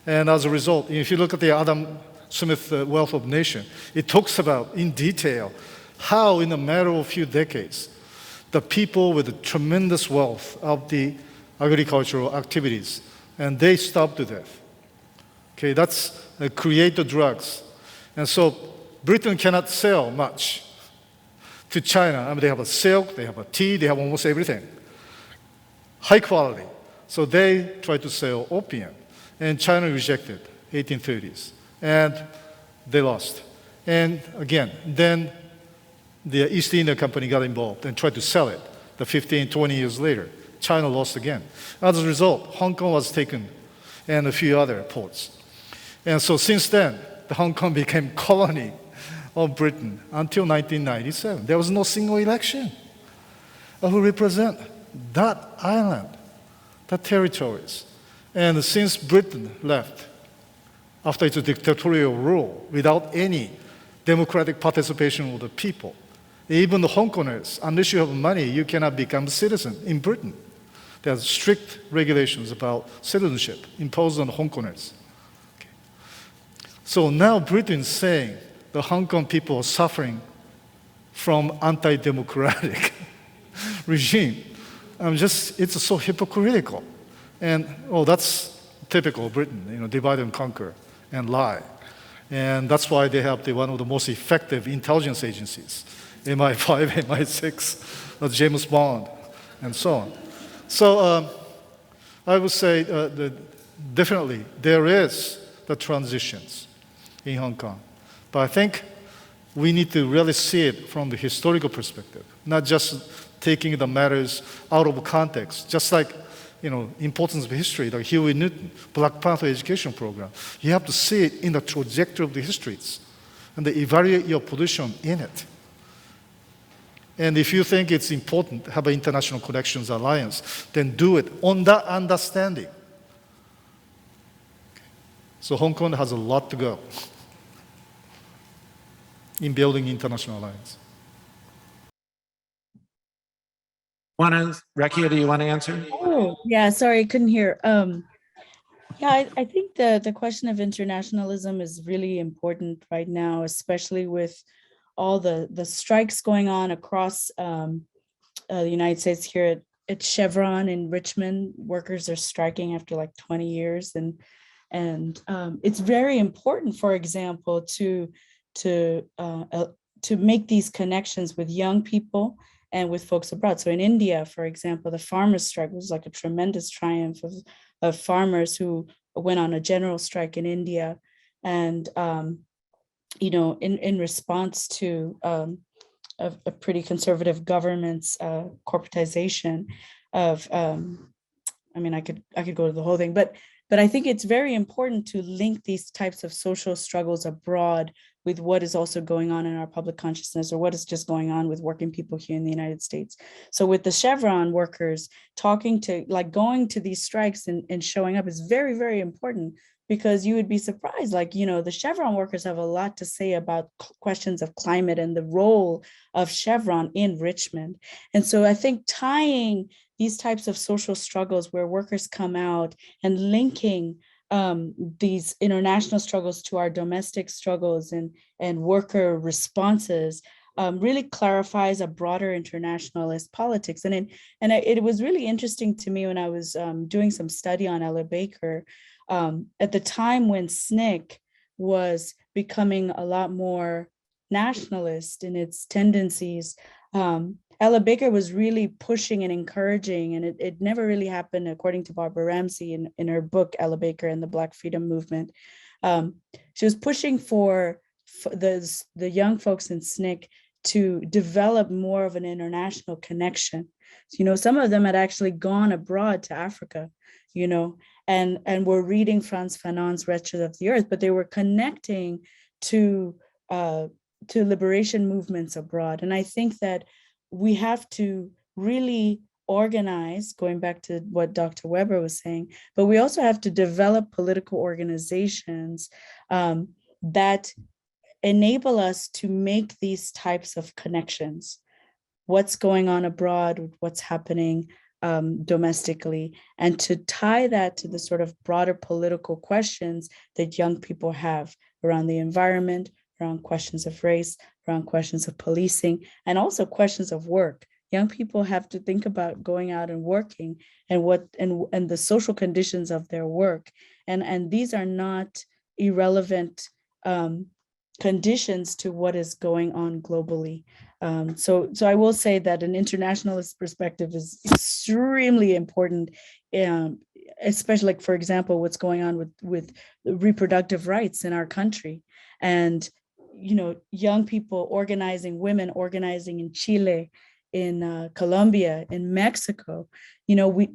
F: And as a result, if you look at the Adam Smith Wealth of Nations, it talks about in detail how in a matter of a few decades, the people with the tremendous wealth of the agricultural activities, and they starved to death. Okay, that's create the drugs. And so Britain cannot sell much to China. I mean, they have a silk, they have a tea, they have almost everything. High quality. So they tried to sell opium, and China rejected 1830s, and they lost. And again, then the East India Company got involved and tried to sell it the 15, 20 years later. China lost again. As a result, Hong Kong was taken and a few other ports. And so since then, the Hong Kong became colony of Britain until 1997. There was no single election who represent that island, that territories. And since Britain left, after its dictatorial rule, without any democratic participation of the people, even the Hong Kongers, unless you have money, you cannot become a citizen in Britain. There are strict regulations about citizenship imposed on Hong Kongers. Okay. So now Britain is saying the Hong Kong people are suffering from anti-democratic regime. It's so hypocritical. And, that's typical of Britain, divide and conquer and lie. And that's why they have one of the most effective intelligence agencies MI5, MI6, James Bond, and so on. So I would say that definitely there is the transitions in Hong Kong. But I think we need to really see it from the historical perspective, not just taking the matters out of context, just like importance of history, like Huey Newton, Black Panther education program. You have to see it in the trajectory of the histories and evaluate your position in it. And if you think it's important to have an international connections alliance, then do it on that understanding. So Hong Kong has a lot to go in building international alliance.
H: Rekia, do you want to answer?
G: Oh, yeah, sorry, I couldn't hear. Yeah, I think the question of internationalism is really important right now, especially with all the strikes going on across the United States. Here at Chevron in Richmond, workers are striking after like 20 years. And it's very important, for example, to make these connections with young people and with folks abroad. So in India, for example, the farmers' strike was like a tremendous triumph of farmers who went on a general strike in India. And, in response to a pretty conservative government's corporatization of, I could go to the whole thing, but I think it's very important to link these types of social struggles abroad with what is also going on in our public consciousness, or what is just going on with working people here in the United States. So with the Chevron workers going to these strikes and showing up is very, very important, because you would be surprised, the Chevron workers have a lot to say about questions of climate and the role of Chevron in Richmond. And so I think tying these types of social struggles where workers come out and linking these international struggles to our domestic struggles and worker responses really clarifies a broader internationalist politics. And it was really interesting to me when I was doing some study on Ella Baker at the time when SNCC was becoming a lot more nationalist in its tendencies. Ella Baker was really pushing and encouraging, and it never really happened, according to Barbara Ramsey in her book, Ella Baker and the Black Freedom Movement. She was pushing for the young folks in SNCC to develop more of an international connection. Some of them had actually gone abroad to Africa, and were reading Frantz Fanon's Wretched of the Earth, but they were connecting to liberation movements abroad. And I think that we have to really organize, going back to what Dr. Weber was saying, but we also have to develop political organizations that enable us to make these types of connections. What's going on abroad, what's happening domestically, and to tie that to the sort of broader political questions that young people have around the environment, around questions of race, around questions of policing, and also questions of work. Young people have to think about going out and working and the social conditions of their work. And these are not irrelevant conditions to what is going on globally. So I will say that an internationalist perspective is extremely important, especially, for example, what's going on with reproductive rights in our country. And young people organizing, women organizing in Chile, in Colombia, in Mexico,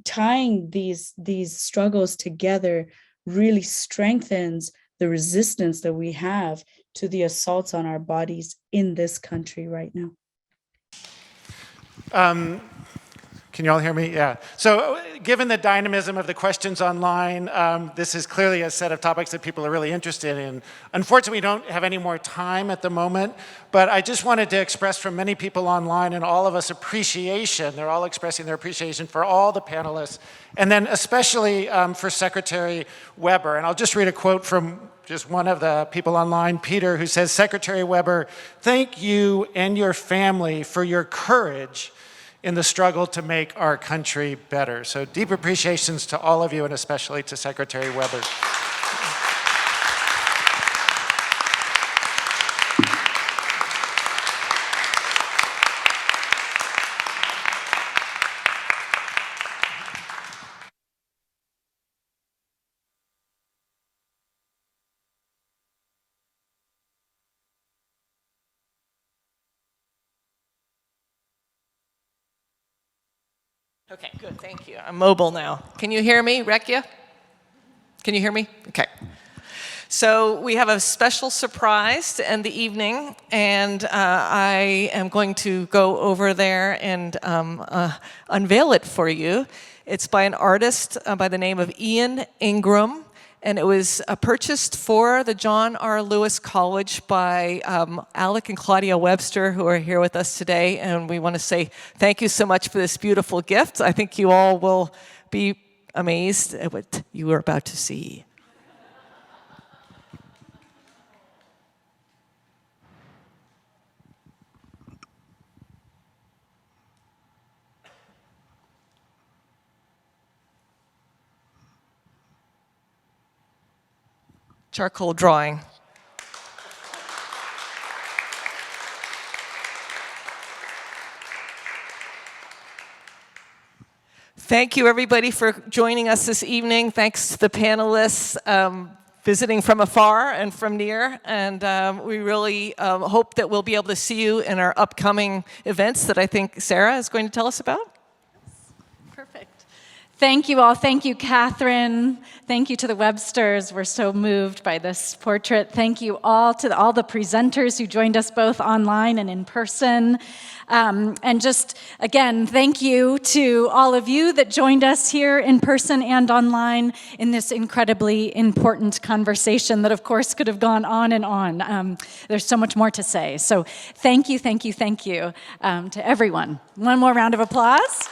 G: tying these struggles together really strengthens the resistance that we have to the assaults on our bodies in this country right now.
H: Can you all hear me? Yeah. So given the dynamism of the questions online, this is clearly a set of topics that people are really interested in. Unfortunately, we don't have any more time at the moment, but I just wanted to express from many people online and all of us appreciation. They're all expressing their appreciation for all the panelists, and then especially for Secretary Weber. And I'll just read a quote from just one of the people online, Peter, who says, "Secretary Weber, thank you and your family for your courage in the struggle to make our country better." So deep appreciations to all of you, and especially to Secretary Weber.
C: Okay, good, thank you. I'm mobile now. Can you hear me, Rekia? Can you hear me? Okay. So we have a special surprise to end the evening, and I am going to go over there and unveil it for you. It's by an artist by the name of Ian Ingram, and it was purchased for the John R. Lewis College by Alec and Claudia Webster, who are here with us today, and we want to say thank you so much for this beautiful gift. I think you all will be amazed at what you are about to see. Charcoal drawing. Thank you, everybody, for joining us this evening. Thanks to the panelists visiting from afar and from near. And we really hope that we'll be able to see you in our upcoming events that I think Sarah is going to tell us about.
B: Perfect. Thank you all. Thank you, Catherine. Thank you to the Websters. We're so moved by this portrait. Thank you all to all the presenters who joined us both online and in person. And just, again, thank you to all of you that joined us here in person and online in this incredibly important conversation that, of course, could have gone on and on. There's so much more to say. So thank you, thank you, thank you to everyone. One more round of applause.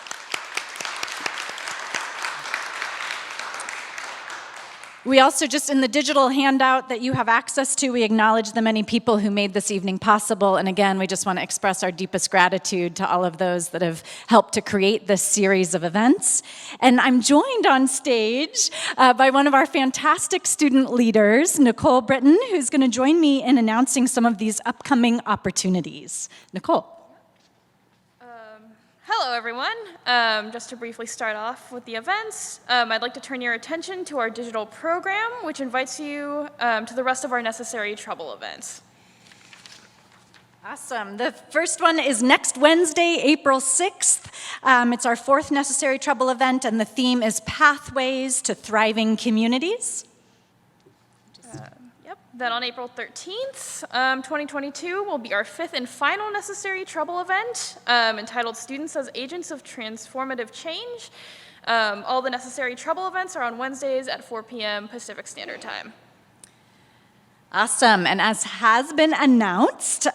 B: We also, just in the digital handout that you have access to, we acknowledge the many people who made this evening possible. And again, we just want to express our deepest gratitude to all of those that have helped to create this series of events. And I'm joined on stage by one of our fantastic student leaders, Nicole Britton, who's going to join me in announcing some of these upcoming opportunities. Nicole.
J: Hello, everyone. Just to briefly start off with the events, I'd like to turn your attention to our digital program, which invites you to the rest of our Necessary Trouble events.
B: Awesome. The first one is next Wednesday, April 6th. It's our fourth Necessary Trouble event, and the theme is Pathways to Thriving Communities.
J: Then on April 13th, 2022, will be our fifth and final Necessary Trouble event, entitled Students as Agents of Transformative Change. All the Necessary Trouble events are on Wednesdays at 4 p.m. Pacific Standard Time.
B: Awesome. And as has been announced,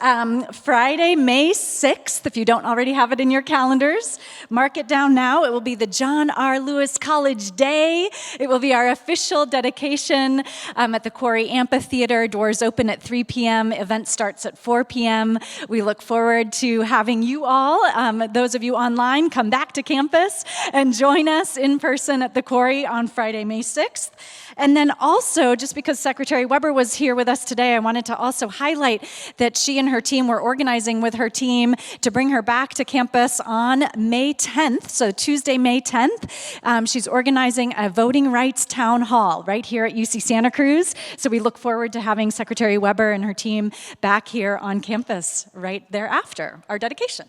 B: Friday, May 6th, if you don't already have it in your calendars, mark it down now. It will be the John R. Lewis College Day. It will be our official dedication at the Quarry Amphitheater. Doors open at 3 p.m. Event starts at 4 p.m. We look forward to having you all, those of you online, come back to campus and join us in person at the Quarry on Friday, May 6th. And then also, just because Secretary Weber was here with us today, I wanted to also highlight that she and her team were organizing with her team to bring her back to campus on May 10th, so Tuesday, May 10th. She's organizing a voting rights town hall right here at UC Santa Cruz. So we look forward to having Secretary Weber and her team back here on campus right thereafter our dedication.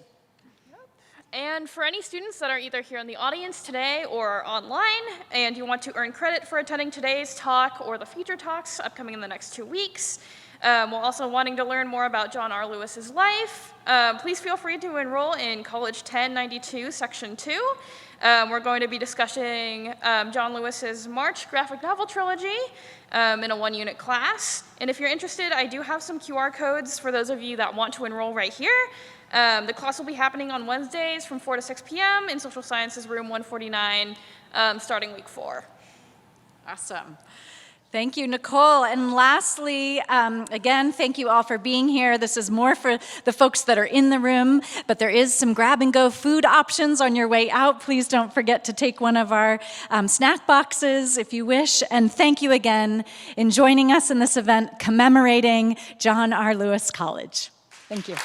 J: And for any students that are either here in the audience today or online, and you want to earn credit for attending today's talk or the future talks upcoming in the next 2 weeks, while also wanting to learn more about John R. Lewis's life, please feel free to enroll in College 1092, Section 2. We're going to be discussing John Lewis's March graphic novel trilogy in a one-unit class. And if you're interested, I do have some QR codes for those of you that want to enroll right here. The class will be happening on Wednesdays from 4 to 6 p.m. in Social Sciences Room 149, starting week 4.
B: Awesome. Thank you, Nicole. And lastly, again, thank you all for being here. This is more for the folks that are in the room, but there is some grab-and-go food options on your way out. Please don't forget to take one of our snack boxes if you wish. And thank you again in joining us in this event commemorating John R. Lewis College. Thank you.